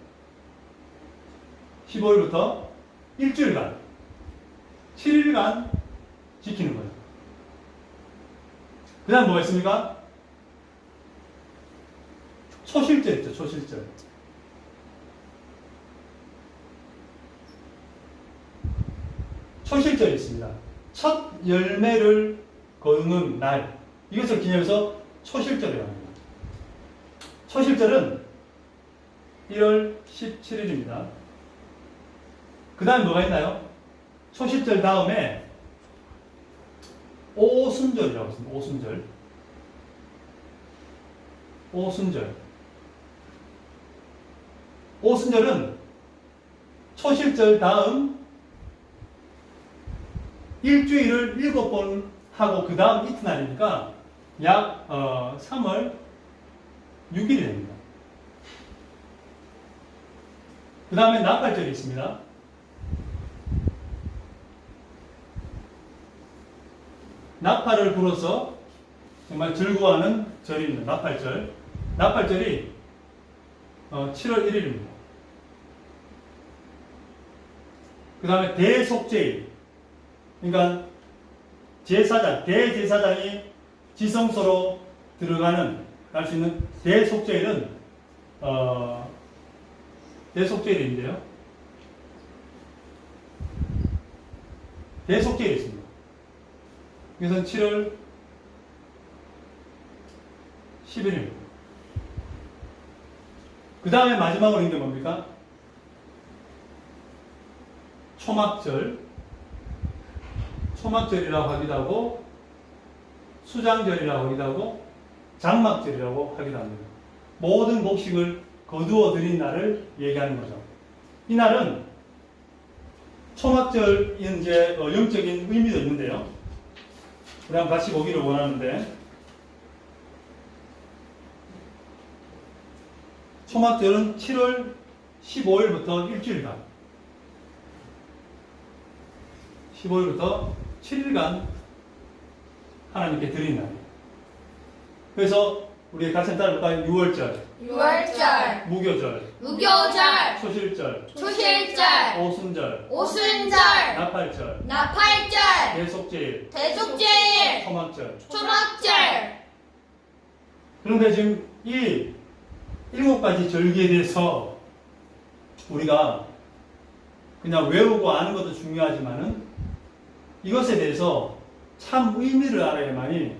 15일부터 일주일간 7일간 지키는 거예요. 그 다음 뭐가 있습니까? 초실절 있죠. 초실절. 초실절이 있습니다. 첫 열매를 거두는 날, 이것을 기념해서 초실절이라고 합니다. 초실절은 1월 17일입니다. 그 다음에 뭐가 있나요? 초실절 다음에 오순절이라고 있습니다. 오순절. 오순절. 오순절은 초실절 다음 일주일을 7번 하고 그 다음 이튿날이니까 약 3월 6일이 됩니다. 그 다음에 나팔절이 있습니다. 나팔을 불어서 정말 즐거워하는 절입니다. 나팔절. 나팔절이 7월 1일입니다. 그 다음에 대속죄일. 그러니까 제사장, 대제사장이 지성소로 들어가는, 갈 수 있는 대속죄일은, 대속죄일인데요. 대속죄일이 있습니다. 그래서 7월 10일입니다. 그 다음에 마지막으로 있는 게 뭡니까? 초막절. 초막절이라고 하기도 하고, 수장절이라고 하기도 하고, 장막절이라고 하기도 합니다. 모든 곡식을 거두어 드린 날을 얘기하는 거죠. 이 날은 초막절인 이제 영적인 의미도 있는데요. 우리 한번 같이 보기를 원하는데, 초막절은 7월 15일부터 일주일간, 15일부터 7일간 하나님께 드린 날이에요. 그래서 우리 같이 따라볼까요? 6월절, 6월절, 무교절, 무교절, 초실절, 초실절, 오순절, 오순절, 나팔절, 나팔절, 대속죄일, 대속죄일, 초막절. 초막절. 그런데 지금 이 7가지 절기에 대해서 우리가 그냥 외우고 아는 것도 중요하지만은 이것에 대해서 참 의미를 알아야만이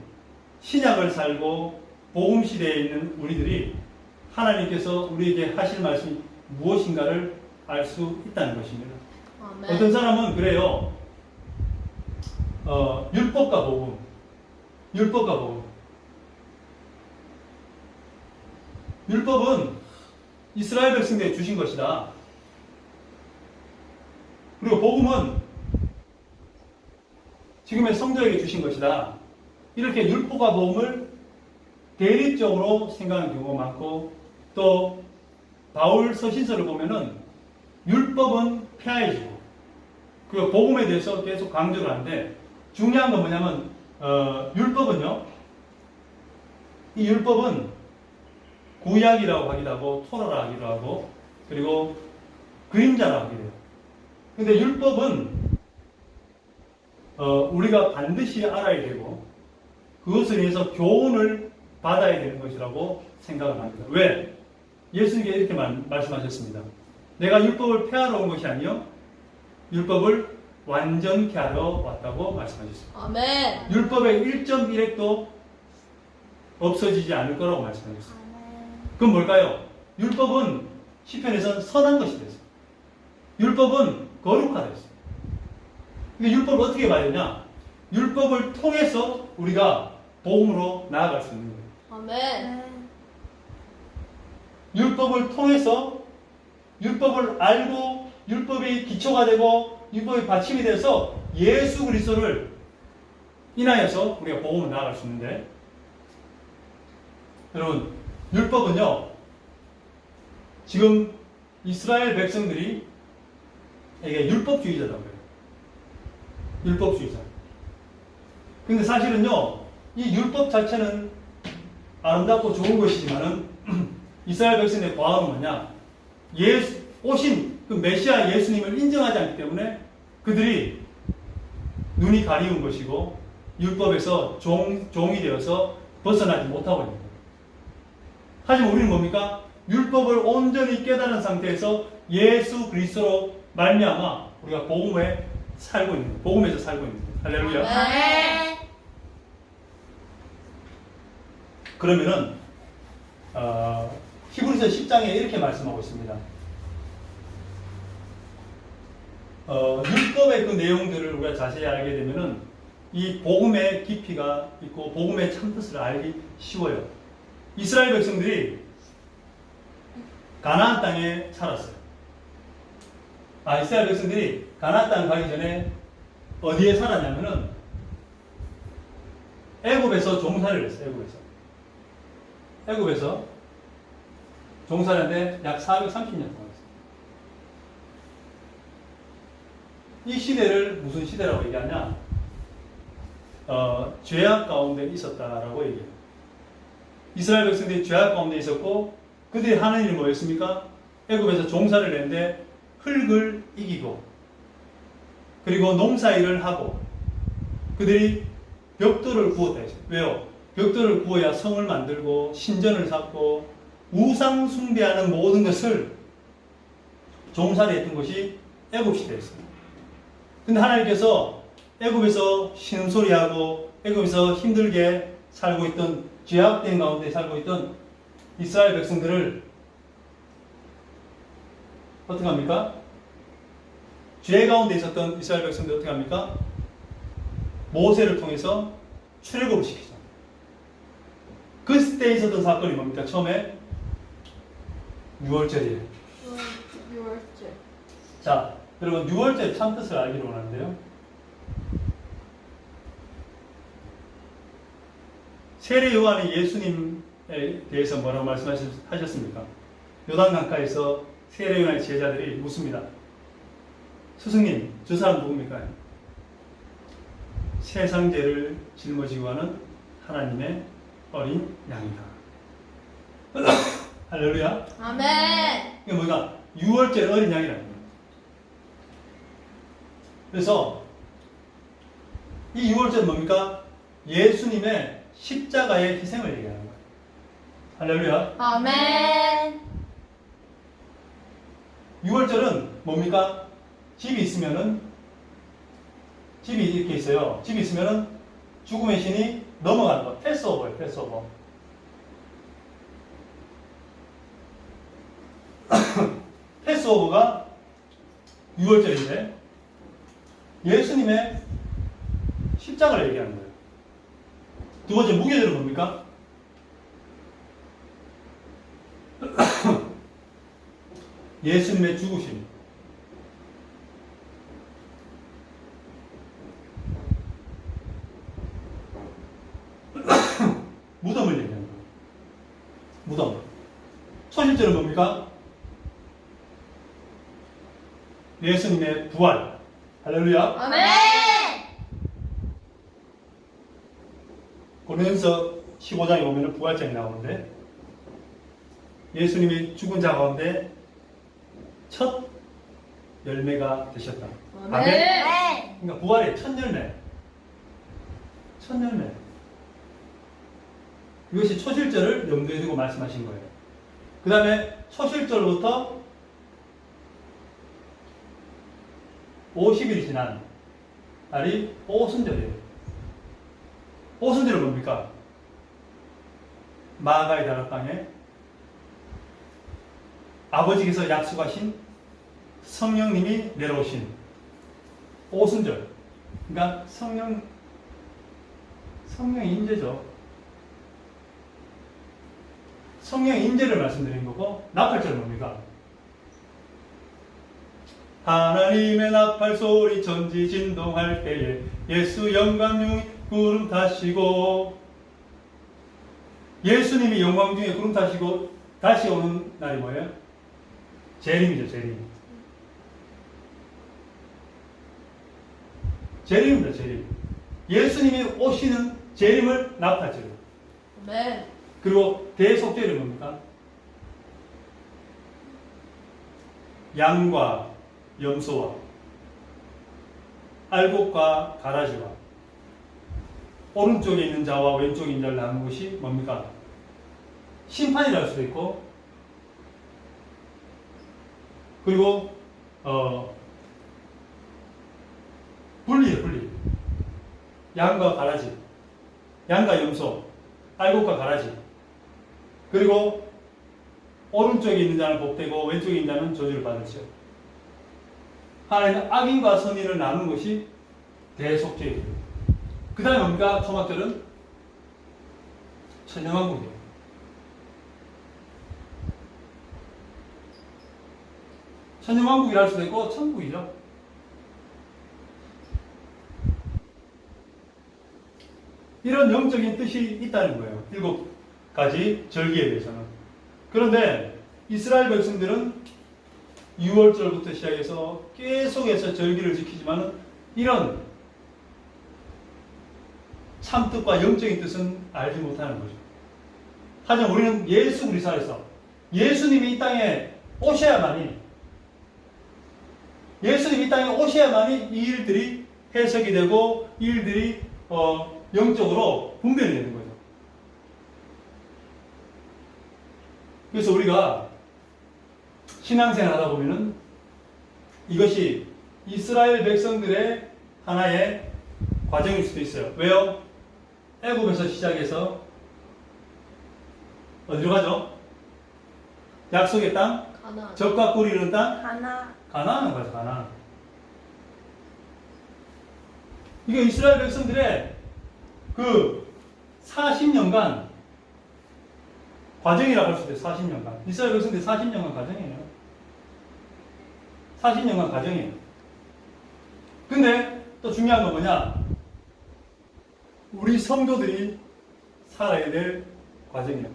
신약을 살고 복음 시대에 있는 우리들이 하나님께서 우리에게 하실 말씀이 무엇인가를 알 수 있다는 것입니다. 아멘. 어떤 사람은 그래요. 율법과 복음, 율법과 복음. 율법은 이스라엘 백성들에게 주신 것이다. 그리고 복음은 지금의 성도에게 주신 것이다. 이렇게 율법과 복음을 대립적으로 생각하는 경우가 많고, 또 바울 서신서를 보면은 율법은 폐하해지고, 그리고 복음에 대해서 계속 강조를 하는데, 중요한 건 뭐냐면 율법은요, 이 율법은 구약이라고 하기도 하고 토라라 하기도 하고 그리고 그림자라고 하기도 해요. 근데 율법은 우리가 반드시 알아야 되고 그것을 위해서 교훈을 받아야 되는 것이라고 생각을 합니다. 왜? 예수님께서 이렇게 말씀하셨습니다. 내가 율법을 폐하러 온 것이 아니요 율법을 완전케 하러 왔다고 말씀하셨습니다. 아멘. 율법의 1.1획도 없어지지 않을 거라고 말씀하셨습니다. 그럼 뭘까요? 율법은 시편에서는 선한 것이 됐어요. 율법은 거룩하다 했어요. 근데 율법을 어떻게 봐야 되냐? 율법을 통해서 우리가 복음으로 나아갈 수 있는 거예요. 아멘. 율법을 통해서 율법을 알고 율법이 기초가 되고 율법이 받침이 돼서 예수 그리스도를 인하여서 우리가 복음으로 나아갈 수 있는데, 여러분 율법은요 지금 이스라엘 백성들이 이게 율법주의자라고 해요. 율법주의자. 근데 사실은요 이 율법 자체는 아름답고 좋은 것이지만은 이스라엘 백성의 과업은 뭐냐? 오신 그 메시아 예수님을 인정하지 않기 때문에 그들이 눈이 가리운 것이고 율법에서 종이 되어서 벗어나지 못하고 있는 거예요. 하지만 우리는 뭡니까? 율법을 온전히 깨달은 상태에서 예수 그리스도로 말미암아 우리가 복음에 살고 있는 거예요. 복음에서 살고 있는 거예요. 할렐루야. 네. 그러면은 히브리서 10장에 이렇게 말씀하고 있습니다. 율법의 그 내용들을 우리가 자세히 알게 되면은 이 복음의 깊이가 있고 복음의 참뜻을 알기 쉬워요. 이스라엘 백성들이 가나안 땅에 살았어요. 이스라엘 백성들이 가나안 땅 가기 전에 어디에 살았냐면은 애굽에서 종살이를 했어요. 애굽에서 종살이인데 약 430년 동안 했어요. 이 시대를 무슨 시대라고 얘기하냐? 죄악 가운데 있었다라고 얘기해요. 이스라엘 백성들이 죄악 가운데 있었고 그들이 하는 일이 뭐였습니까? 애굽에서 종살이를 했는데 흙을 이기고 그리고 농사일을 하고 그들이 벽돌을 구웠다 했어요. 왜요? 벽돌을 구워야 성을 만들고 신전을 쌓고 우상 숭배하는 모든 것을 종살이 했던 것이 애굽 시대였습니다. 근데 하나님께서 애굽에서 신음소리하고 애굽에서 힘들게 살고 있던 죄악된 가운데 살고 있던 이스라엘 백성들을 어떻게 합니까? 죄 가운데 있었던 이스라엘 백성들 어떻게 합니까? 모세를 통해서 출애굽을 시키죠. 그때 있었던 사건이 뭡니까? 처음에 6월절이에요. 6월절. 자, 여러분 6월절 참뜻을 알기로 원하는데요. 세례 요한이 예수님에 대해서 뭐라고 말씀하셨습니까? 요단강가에서 세례 요한의 제자들이 묻습니다. 스승님, 저 사람 누굽니까? 세상 죄를 짊어지고 가는 하나님의 어린 양이다. 할렐루야. 아멘. 이게 뭐가 6월절 어린 양이라는 거예요. 그래서 이 6월절은 뭡니까? 예수님의 십자가의 희생을 얘기하는 거예요. 할렐루야. 아멘. 6월절은 뭡니까? 집이 이렇게 있어요. 집이 있으면은 죽음의 신이 넘어가는 거. 패스오버예요. 패스오버. 패스오버가 6월절인데 예수님의 십자가를 얘기하는 거예요. 두 번째 무교절은 뭡니까? 예수님의 죽으심. 무덤을 얘기하는 거예요. 무덤. 초실절은 뭡니까? 예수님의 부활. 할렐루야. 아멘. 고린도서 15장에 보면 부활장이 나오는데 예수님이 죽은 자 가운데 첫 열매가 되셨다. 아멘. 그러니까 부활의 첫 열매. 첫 열매. 이것이 초실절을 염두에 두고 말씀하신 거예요. 그 다음에 초실절부터 50일이 지난 날이 오순절이에요. 오순절은 뭡니까? 마가의 다락방에 아버지께서 약속하신 성령님이 내려오신 오순절. 그러니까 성령의 인재죠. 성령의 인재를 말씀드린 거고, 나팔절은 뭡니까? 하나님의 나팔 소리 전지 진동할 때에 예수 영광 중에 구름 타시고, 예수님이 영광 중에 구름 타시고 다시 오는 날이 뭐예요? 재림이죠. 재림. 재림입니다. 재림. 예수님이 오시는 재림을 나팔절. 아멘. 그리고 대속죄는 뭡니까? 양과 염소와 알곡과 가라지와 오른쪽에 있는 자와 왼쪽에 있는 자를 나눈 것이 뭡니까? 심판이랄 수도 있고, 그리고 분리예요, 분리. 양과 가라지, 양과 염소, 알곡과 가라지. 그리고 오른쪽에 있는 자는 복되고 왼쪽에 있는 자는 저주를 받으죠. 하나님은 악인과 선인을 나누는 것이 대속죄예요. 그 다음에 뭡니까? 토막절은 천년왕국이에요. 천년왕국이라 할 수도 있고 천국이죠. 이런 영적인 뜻이 있다는 거예요. 7가지 절기에 대해서는. 그런데 이스라엘 백성들은 6월절부터 시작해서 계속해서 절기를 지키지만 이런 참뜻과 영적인 뜻은 알지 못하는 거죠. 하지만 우리는 예수 그리스도에서 예수님이 이 땅에 오셔야만이, 예수님이 이 땅에 오셔야만이 이 일들이 해석이 되고 이 일들이 영적으로 분별이 되는 거죠. 그래서 우리가 신앙생활 하다 보면은 이것이 이스라엘 백성들의 하나의 과정일 수도 있어요. 왜요? 애굽에서 시작해서 어디로 가죠? 약속의 땅, 가나안. 적과 꿀이 흐르는 땅, 가나. 가나안으로 가죠. 가나안. 이게 이스라엘 백성들의 그 40년간 과정이라고 할 수도 있어요. 40년간. 이스라엘 백성들이 40년간 과정이에요. 40년간 과정이에요. 근데 또 중요한 건 뭐냐? 우리 성도들이 살아야 될 과정이에요.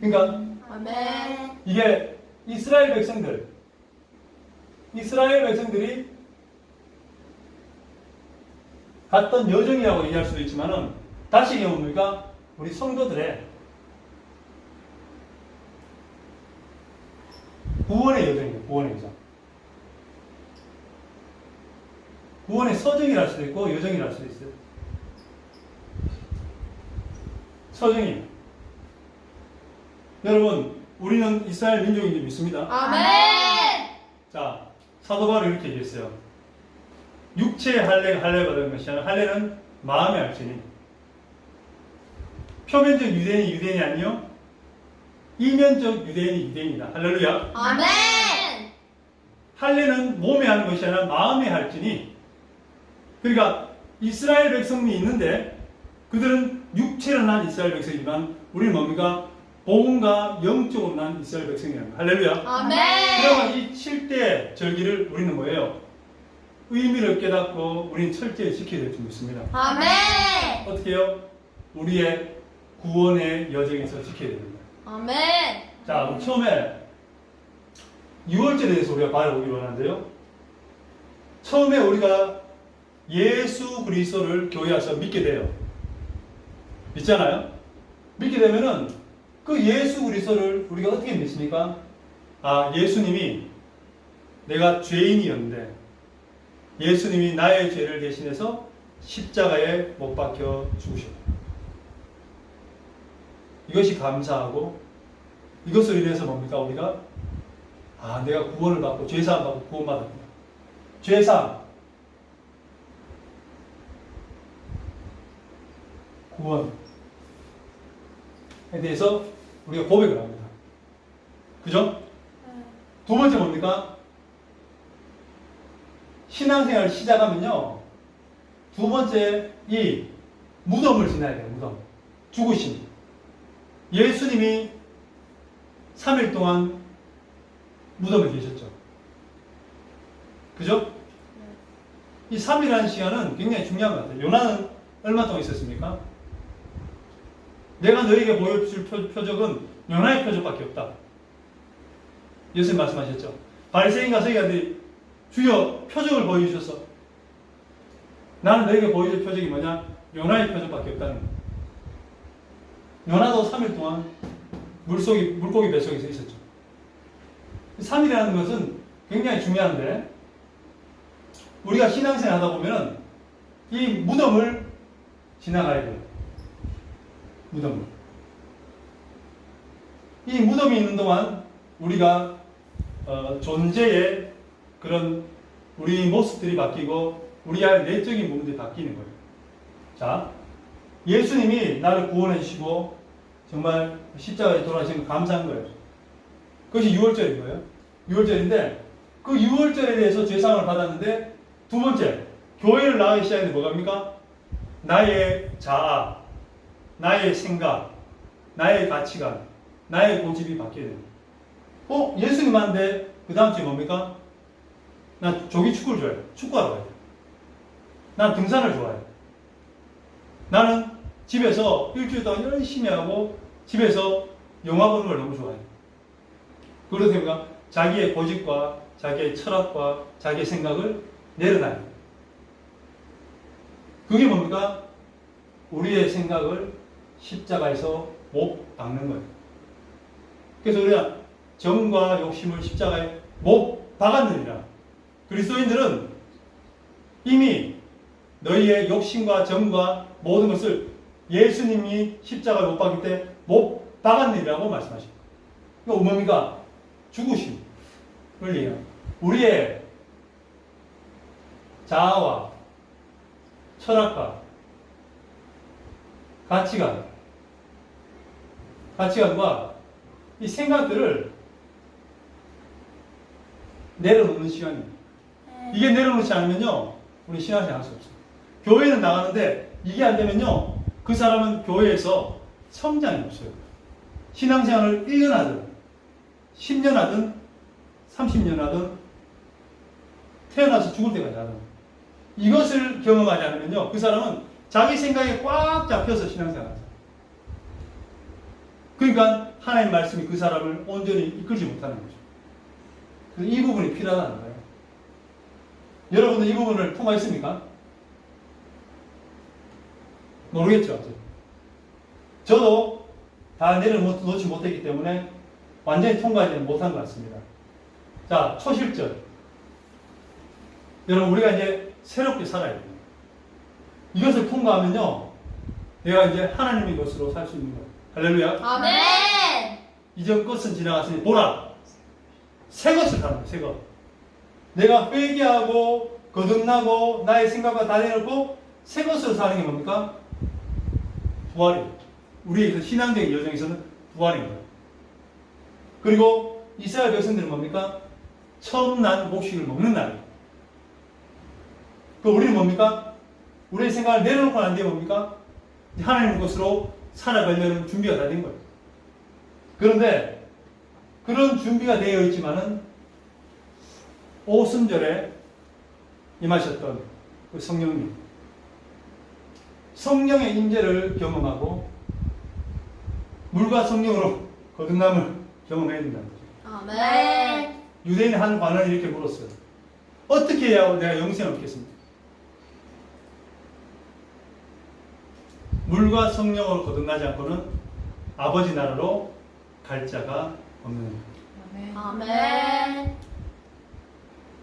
그러니까 아멘. 이게 이스라엘 백성들이 갔던 여정이라고 얘기할 수도 있지만은 다시 얘기하면 뭡니까? 우리 성도들의 구원의 여정이에요. 구원의 여정. 구원의 서정이라 할 수도 있고 여정이라 할 수도 있어요. 서정이에요. 여러분, 우리는 이스라엘 민족인 줄 믿습니다. 아멘. 자, 사도 바울이 이렇게 얘기했어요. 육체의 할례가 할례받은 것이 아니라 할례는 마음의 할지니 표면적 유대인이 아니요 이면적 유대인이 유대인이다. 할렐루야. 아멘. 할례는 몸에 하는 것이 아니라 마음에 할지니, 그러니까 이스라엘 백성이 있는데 그들은 육체로 난 이스라엘 백성이지만 우리는 뭡니까? 복음과 영적으로 난 이스라엘 백성이라는 거예요. 할렐루야. 아멘. 그러면 이 7대 절기를 우리는 뭐예요? 의미를 깨닫고 우리는 철저히 지켜야 될 줄 믿습니다. 아멘. 어떻게 해요? 우리의 구원의 여정에서 지켜야 됩니다. 아멘. 자, 그럼 처음에 6월절에 대해서 우리가 바라보기로 하는데요. 처음에 우리가 예수 그리스도를 교회 와서 믿게 돼요. 믿잖아요? 믿게 되면은 그 예수 그리스도를 우리가 어떻게 믿습니까? 아, 예수님이 내가 죄인이었는데 예수님이 나의 죄를 대신해서 십자가에 못 박혀 죽으셨다. 이것이 감사하고 이것을 인해서 뭡니까? 우리가 아, 내가 구원을 받고 죄사함 받고 구원받았구나. 죄사함, 구원에 대해서 우리가 고백을 합니다. 그죠? 두 번째 뭡니까? 신앙생활을 시작하면요, 두 번째 이 무덤을 지나야 돼요. 무덤. 죽으심. 예수님이 3일 동안 무덤에 계셨죠. 그죠? 이 3일이라는 시간은 굉장히 중요한 것 같아요. 요나는 얼마 동안 있었습니까? 내가 너에게 보여줄 표적은 요나의 표적밖에 없다. 예수님 말씀하셨죠. 바리새인과 서기관들이 주여 표적을 보여주셔서 나는 너에게 보여줄 표적이 뭐냐? 요나의 표적밖에 없다는 거예요. 요나도 3일 동안 물고기 뱃속에서 있었죠. 3일이라는 것은 굉장히 중요한데, 우리가 신앙생활 하다 보면은 이 무덤을 지나가야 돼요. 무덤을. 이 무덤이 있는 동안 우리가 존재의 그런 우리 모습들이 바뀌고 우리의 내적인 부분들이 바뀌는 거예요. 자, 예수님이 나를 구원해 주시고 정말 십자가에 돌아가신 거 감사한 거예요. 그것이 6월절인 거예요. 6월절인데 그 6월절에 대해서 죄상을 받았는데, 두 번째, 교회를 나가기 시작했는데 뭐가 합니까? 나의 자아, 나의 생각, 나의 가치관, 나의 고집이 바뀌어야 돼요. 예수님한테 그 다음 주에 뭡니까? 난 조기 축구를 좋아해요. 축구하러 가야 돼요. 난 등산을 좋아해요. 나는 집에서 일주일 동안 열심히 하고 집에서 영화 보는 걸 너무 좋아해요. 그러다 보니까 자기의 고집과 자기의 철학과 자기의 생각을 내려놔요. 그게 뭡니까? 우리의 생각을 십자가에서 못 박는 거예요. 그래서 우리가 정과 욕심을 십자가에 못 박았느니라. 그리스도인들은 이미 너희의 욕심과 정과 모든 것을 예수님이 십자가에 못 박을 때 못 박았느니라고 말씀하십니다. 이거 뭡니까? 죽으심을 얘기해요. 우리의 자아와 철학과 가치관과 이 생각들을 내려놓는 시간입니다. 이게 내려놓지 않으면요, 우리 신앙생활 할 수 없어요. 교회는 나가는데 이게 안 되면요, 그 사람은 교회에서 성장이 없어요. 신앙생활을 1년 하든 10년 하든 30년 하든 태어나서 죽을 때까지 하든 이것을 경험하지 않으면요, 그 사람은 자기 생각에 꽉 잡혀서 신앙생활을 하죠. 그러니까 하나님 말씀이 그 사람을 온전히 이끌지 못하는 거죠. 그래서 이 부분이 필요하다는 거예요. 여러분들 이 부분을 통과했습니까? 모르겠죠, 아직. 저도 다 내려놓지 못했기 때문에 완전히 통과하지는 못한 것 같습니다. 자, 초실절. 여러분, 우리가 이제 새롭게 살아야 돼요. 이것을 통과하면요, 내가 이제 하나님의 것으로 살 수 있는 거예요. 할렐루야. 아멘. 이전 것은 지나갔으니 보라, 새 것을 사는 거예요. 새 것. 내가 회개하고 거듭나고 나의 생각과 다 내놓고 새 것으로 사는 게 뭡니까? 부활이에요. 우리의 그 신앙적인 여정에서는 부활인 거예요. 그리고 이스라엘 백성들은 뭡니까? 처음 난 곡식을 먹는 날이에요. 그 우리는 뭡니까? 우리의 생각을 내려놓고 난 뒤에 뭡니까? 하나님의 것으로 살아가려는 준비가 다 된 거예요. 그런데 그런 준비가 되어 있지만은 오순절에 임하셨던 그 성령님, 성령의 임재를 경험하고 물과 성령으로 거듭남을 경험해야 된다는 거죠. 아멘. 유대인의 한 관원이 이렇게 물었어요. 어떻게 해야 내가 영생을 얻겠습니까? 물과 성령으로 거듭나지 않고는 아버지 나라로 갈 자가 없는 거예요. 아멘.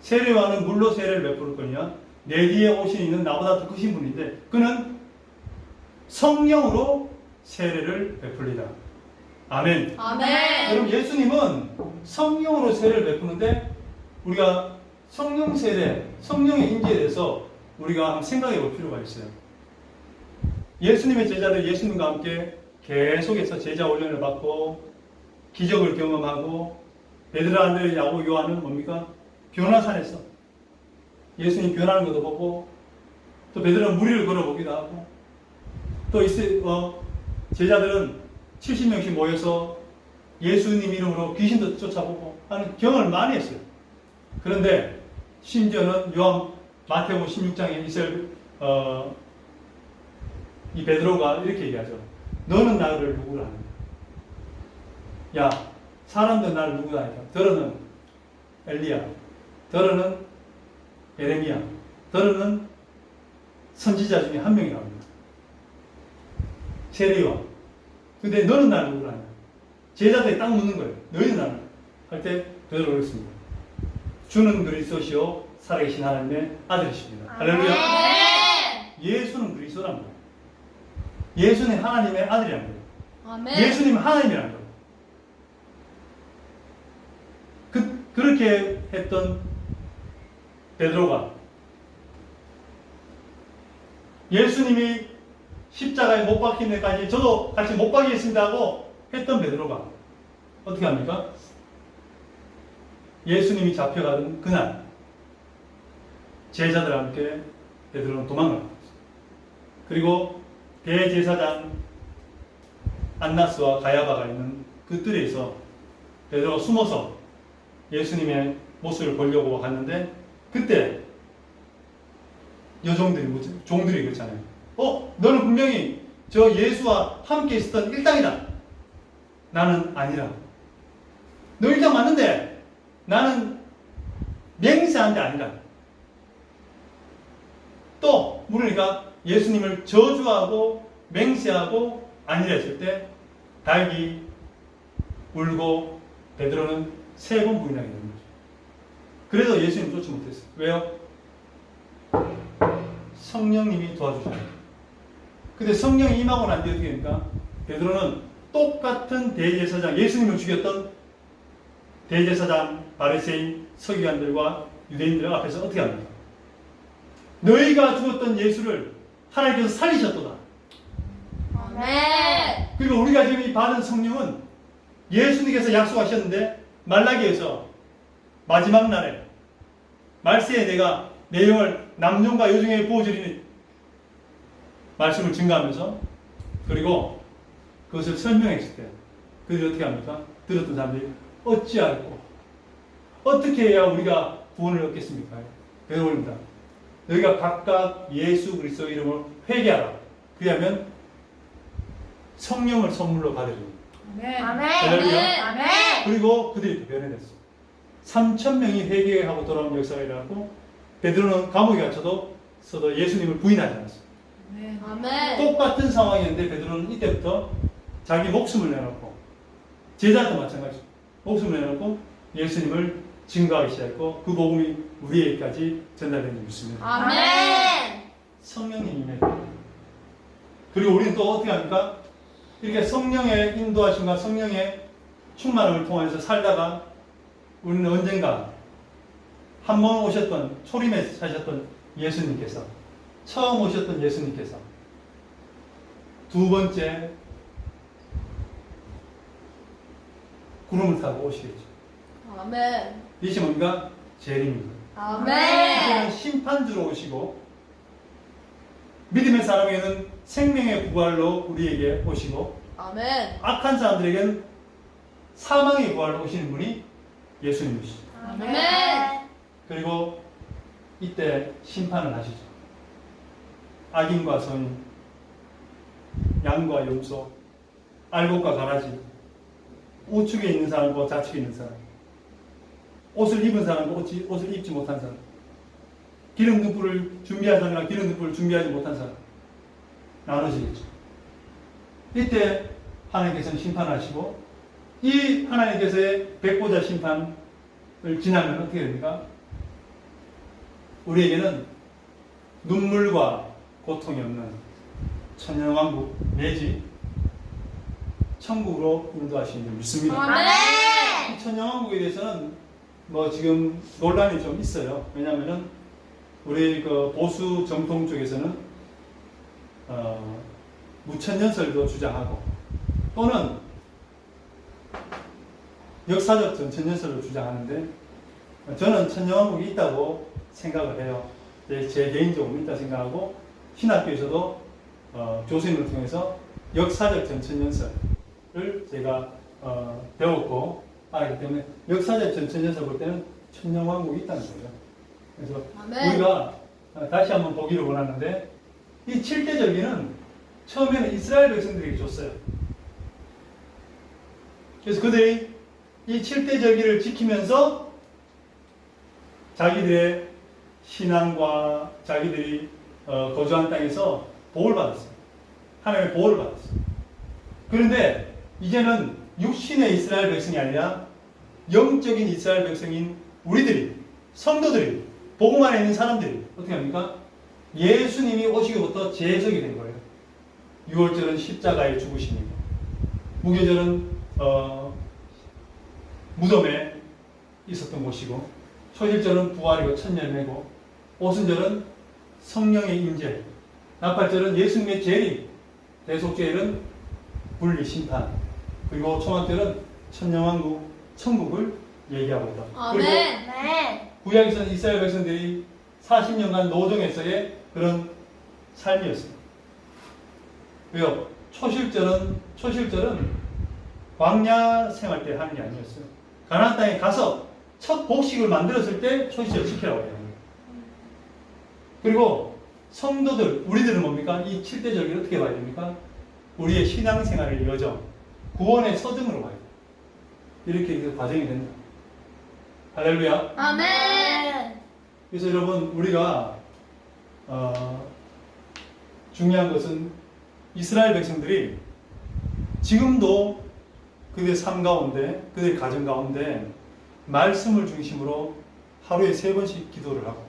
세례와는 물로 세례를 베풀 거냐? 내 뒤에 오신 이는 나보다 더 크신 분인데 그는 성령으로 세례를 베풀리라. 아멘. 아멘. 여러분, 예수님은 성령으로 세례를 베푸는데 우리가 성령 세례, 성령의 임재에 대해서 우리가 한번 생각해 볼 필요가 있어요. 예수님의 제자들 예수님과 함께 계속해서 제자 훈련을 받고 기적을 경험하고 베드로, 안드레, 야고보, 요한은 뭡니까? 변화산에서 예수님 변하는 것도 보고 또 베드로는 무리를 걸어보기도 하고 또 제자들은 70명씩 모여서 예수님 이름으로 귀신도 쫓아보고 하는 경험을 많이 했어요. 그런데 심지어는 마태복음 16장에 이 베드로가 이렇게 얘기하죠. 너는 나를 누구라 하느냐? 야, 사람들 나를 누구라 하니까 더러는 엘리야, 더러는 예레미야, 더러는 선지자 중에 한 명이 나옵니다. 세례요한. 근데 너는 나를 누구라 하냐? 제자들이 딱 묻는 거예요. 너희는 나는 할 때 베드로가 그랬습니다. 주는 그리스도시요 살아계신 하나님의 아들이십니다. 할렐루야. 예수는 그리스도란 거예요. 예수는 하나님의 아들이란 거예요. 아멘. 예수님은 하나님이란 거예요. 그렇게 했던 베드로가 예수님이 십자가에 못 박힌 데까지 저도 같이 못 박이겠습니다 하고 했던 베드로가 어떻게 합니까? 예수님이 잡혀가던 그날 제자들과 함께 베드로는 도망갑니다. 그리고 대제사장 안나스와 가야바가 있는 그 뜰에서 베드로가 숨어서 예수님의 모습을 보려고 갔는데 그때 종들이 그렇잖아요. 너는 분명히 저 예수와 함께 있었던 일당이다. 나는 아니라. 너 일당 맞는데 나는 맹세한 데 아니다. 또 물으니까 예수님을 저주하고 맹세하고 아니라 했을 때 닭이 울고 베드로는 3번 부인하게 되는 거죠. 그래도 예수님 쫓지 못했어요. 왜요? 성령님이 도와주셨어요. 근데 성령이 임하고 난 뒤에 어떻게 됩니까? 베드로는 똑같은 대제사장, 예수님을 죽였던 대제사장, 바리새인, 서기관들과 유대인들 앞에서 어떻게 합니까? 너희가 죽었던 예수를 하나님께서 살리셨도다. 아멘. 그리고 우리가 지금 받은 성령은 예수님께서 약속하셨는데 말라기에서 마지막 날에 말세에 내가 내 영을 남종과 여종에게 부어주리니 말씀을 증거하면서 그리고 그것을 설명했을 때 그들이 어떻게 합니까? 들었던 사람들이 어찌할꼬 어떻게 해야 우리가 구원을 얻겠습니까? 그래서 올립니다. 너희가 각각 예수 그리스도 이름으로 회개하라. 그리하면 성령을 선물로 받으리니. 아멘. 할렐루야. 아멘. 그리고 그들이 변해냈어. 3,000명이 회개하고 돌아온 역사가 일어났고 베드로는 감옥에 갇혀도 예수님을 부인하지 않았어요. 아멘. 똑같은 상황이었는데 베드로는 이때부터 자기 목숨을 내놓고 제자도 마찬가지죠. 목숨을 내놓고 예수님을 증거하기 시작했고 그 복음이 우리에게까지 전달된 줄 믿습니다. 아멘. 성령님의 그리고 우리는 또 어떻게 합니까? 이렇게 성령의 인도하심과 성령의 충만함을 통해서 살다가 우리는 언젠가 한 번 오셨던 초림에 사셨던 예수님께서 처음 오셨던 예수님께서 두 번째 구름을 타고 오시겠죠. 아멘. 이것이 뭔가 재림입니다. 아멘. 이제는 심판주로 오시고 믿음의 사람에게는 생명의 부활로 우리에게 오시고 아멘. 악한 사람들에게는 사망의 부활로 오시는 분이 예수님이시죠. 아멘. 그리고 이때 심판을 하시죠. 악인과 선인, 양과 염소, 알곡과 가라지, 우측에 있는 사람과 좌측에 있는 사람, 옷을 입은 사람과 옷을 입지 못한 사람, 기름 등불을 준비한 사람이랑 기름 등불을 준비하지 못한 사람 나눠지겠죠. 이때 하나님께서는 심판하시고 이 하나님께서의 백보자 심판을 지나면 어떻게 됩니까? 우리에게는 눈물과 고통이 없는 천년왕국 내지 천국으로 인도하시는 줄 믿습니다. 아멘. 이 천년왕국에 대해서는 지금 논란이 좀 있어요. 왜냐하면은 우리 그 보수 정통 쪽에서는 무천년설도 주장하고 또는 역사적 전천년설을 주장하는데 저는 천년왕국이 있다고 생각을 해요. 제 개인적으로 있다 생각하고 신학교에서도 교수님을 통해서 역사적 전천년설을 제가 배웠고 알기 때문에 역사적 전천년설 볼 때는 천년왕국이 있다는 거예요. 그래서 아멘. 우리가 다시 한번 보기를 원하는데 이 7대 절기는 처음에는 이스라엘 백성들에게 줬어요. 그래서 그들이 이 7대 절기를 지키면서 자기들의 신앙과 자기들이 거주한 땅에서 복을 받았어요. 하나님의 복을 받았어요. 그런데 이제는 육신의 이스라엘 백성이 아니라 영적인 이스라엘 백성인 우리들이, 성도들이, 복음 안에 있는 사람들이 어떻게 합니까? 예수님이 오시기부터 제석이 된 거예요. 유월절은 십자가의 죽으심이고, 무교절은 무덤에 있었던 곳이고, 초일절은 부활이고 천년회고, 오순절은 성령의 임재, 나팔절은 예수님의 재림, 대속죄일은 분리 심판, 그리고 초막절은 천년왕국 천국을 얘기하고 있다. 아멘. 아멘. 구약에서는 이스라엘 백성들이 40년간 노정에서의 그런 삶이었습니다. 왜요? 초실절은 광야 생활 때 하는 게 아니었어요. 가나안 땅에 가서 첫 곡식을 만들었을 때 초실절 지키라고 해요. 그리고 성도들, 우리들은 뭡니까? 이 7대 절기를 어떻게 봐야 됩니까? 우리의 신앙생활의 여정, 구원의 서등으로 봐야 돼요. 이렇게 과정이 된다. 할렐루야. 아멘. 그래서 여러분, 우리가 중요한 것은 이스라엘 백성들이 지금도 그들의 삶 가운데, 그들의 가정 가운데 말씀을 중심으로 하루에 3번씩 기도를 하고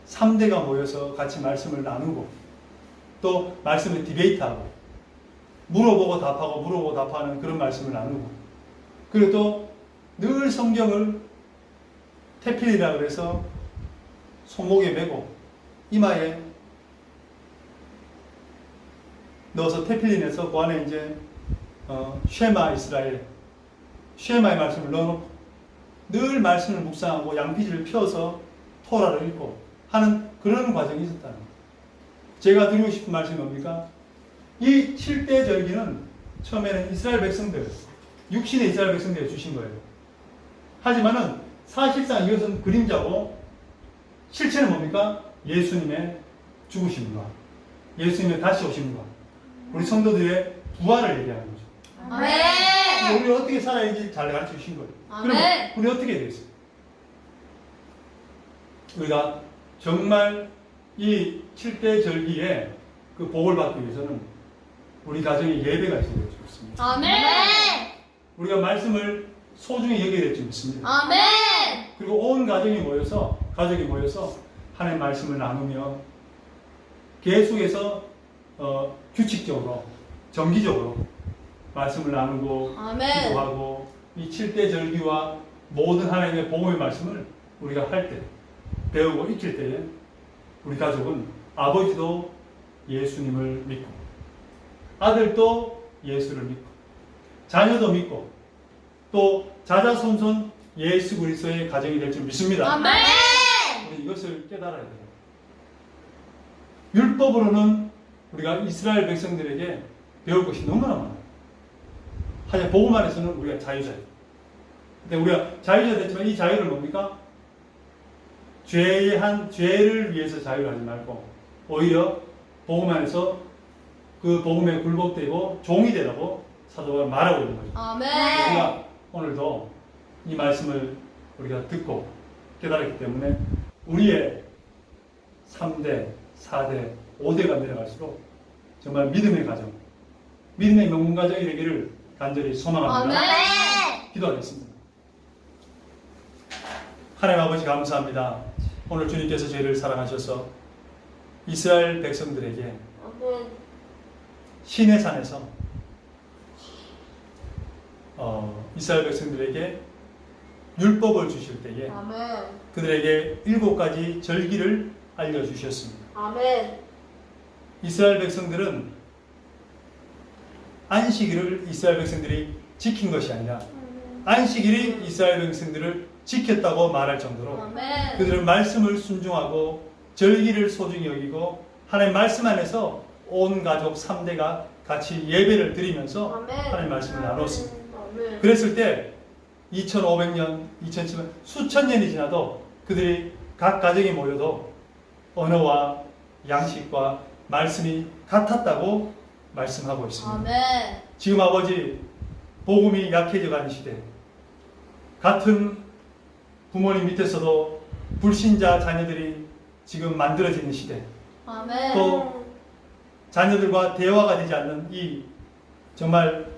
3대가 모여서 같이 말씀을 나누고 또 말씀을 디베이트하고 물어보고 답하고 물어보고 답하는 그런 말씀을 나누고, 그리고 또 늘 성경을 테필이라고 해서 손목에 메고 이마에 넣어서 테필린에서 그 안에 이제 쉐마 이스라엘, 쉐마의 말씀을 넣어놓고 늘 말씀을 묵상하고 양피지를 펴서 토라를 읽고 하는 그런 과정이 있었다는 거예요. 제가 드리고 싶은 말씀이 뭡니까? 이 7대 절기는 처음에는 이스라엘 백성들, 육신의 이스라엘 백성들에 주신 거예요. 하지만은 사실상 이것은 그림자고 실체는 뭡니까? 예수님의 죽으심과 예수님의 다시 오심과 우리 성도들의 부활을 얘기하는 거죠. 아멘. 우리 어떻게 살아야지 잘 가르쳐 주신 거예요. 아멘. 그럼 우리 어떻게 해야 되겠어요? 우리가 정말 이 7대 절기에 그 복을 받기 위해서는 우리 가정에 예배가 있어야 될 줄 믿습니다. 아멘. 우리가 말씀을 소중히 여겨야 될 줄 믿습니다. 아멘. 그리고 온 가족이 모여서 하나님의 말씀을 나누며 계속해서 규칙적으로, 정기적으로 말씀을 나누고 아멘. 기도하고 이 7대 절기와 모든 하나님의 복음의 말씀을 우리가 할 때, 배우고 익힐 때에 우리 가족은 아버지도 예수님을 믿고 아들도 예수를 믿고 자녀도 믿고 또 자자손손 예수 그리스도의 가정이 될 줄 믿습니다. 아멘. 우리 이것을 깨달아야 돼요. 율법으로는 우리가 이스라엘 백성들에게 배울 것이 너무나 많아요. 하지만 복음 안에서는 우리가 자유자예요. 근데 우리가 자유자 됐지만 이 자유를 뭡니까? 죄를 위해서 자유를 하지 말고 오히려 복음 안에서 그 복음에 굴복되고 종이 되라고 사도가 말하고 있는 거죠. 아멘. 우리가 오늘도 이 말씀을 우리가 듣고 깨달았기 때문에 우리의 3대, 4대, 5대가 내려갈수록 정말 믿음의 가정, 믿음의 명문 가정이 되기를 간절히 소망합니다. 아멘. 기도하겠습니다. 하나님 아버지 감사합니다. 오늘 주님께서 저희를 사랑하셔서 이스라엘 백성들에게 시내 산에서 이스라엘 백성들에게 율법을 주실 때에 아멘. 그들에게 7가지 절기를 알려주셨습니다. 아멘. 이스라엘 백성들은 안식일을 이스라엘 백성들이 지킨 것이 아니라 안식일이 이스라엘 백성들을 지켰다고 말할 정도로 아멘. 그들은 말씀을 순종하고 절기를 소중히 여기고 하나님 말씀 안에서 온 가족 3대가 같이 예배를 드리면서 아멘. 하나님 말씀을 나눴습니다. 아멘. 그랬을 때 2500년, 2007년, 수천 년이 지나도 그들이 각 가정에 모여도 언어와 양식과 말씀이 같았다고 말씀하고 있습니다. 아멘. 지금 아버지 복음이 약해져 가는 시대, 같은 부모님 밑에서도 불신자 자녀들이 지금 만들어지는 시대, 아멘. 또 자녀들과 대화가 되지 않는 이 정말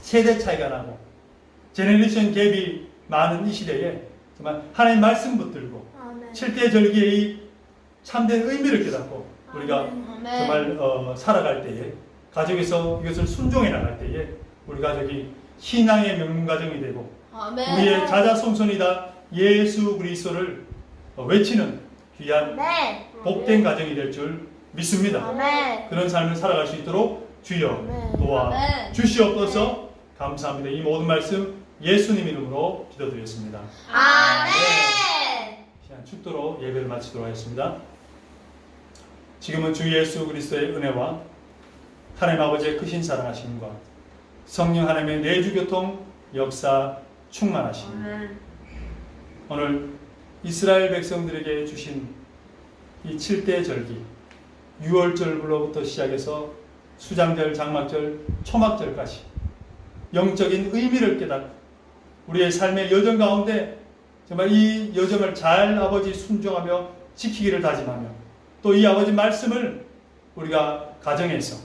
세대 차이가 나고 제네레이션 갭이 많은 이 시대에 정말 하나님 말씀 붙들고 아멘. 7대 절기의 참된 의미를 깨닫고 우리가 아멘. 정말 살아갈 때에 가정에서 이것을 순종해 나갈 때에 우리 가족이 신앙의 명문 가정이 되고 아멘. 우리의 자자손손이다 예수 그리스도를 외치는 귀한 아멘. 복된 가정이 될 줄 믿습니다. 아멘. 그런 삶을 살아갈 수 있도록 주여 아멘. 도와 아멘. 주시옵소서. 감사합니다. 이 모든 말씀 예수님 이름으로 기도드렸습니다. 아멘. 시간 축도로 예배를 마치도록 하겠습니다. 지금은 주 예수 그리스도의 은혜와 하나님 아버지의 크신 사랑하심과 성령 하나님의 내주교통 역사 충만하심 아멘. 오늘 이스라엘 백성들에게 주신 이 7대 절기 6월절부로부터 시작해서 수장절, 장막절, 초막절까지 영적인 의미를 깨닫고 우리의 삶의 여정 가운데 정말 이 여정을 잘 아버지 순종하며 지키기를 다짐하며 또 이 아버지 말씀을 우리가 가정에서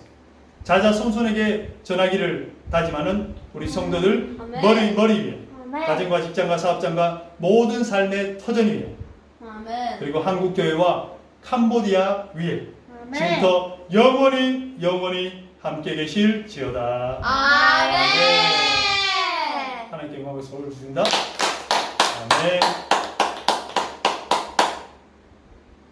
자자손손에게 전하기를 다짐하는 우리 성도들 아멘. 머리 위에 아멘. 가정과 직장과 사업장과 모든 삶의 터전 위에 아멘. 그리고 한국교회와 캄보디아 위에 아멘. 지금부터 영원히 함께 계실지어다. 아멘. 하나님께 영광을 소를 주신다. 아멘.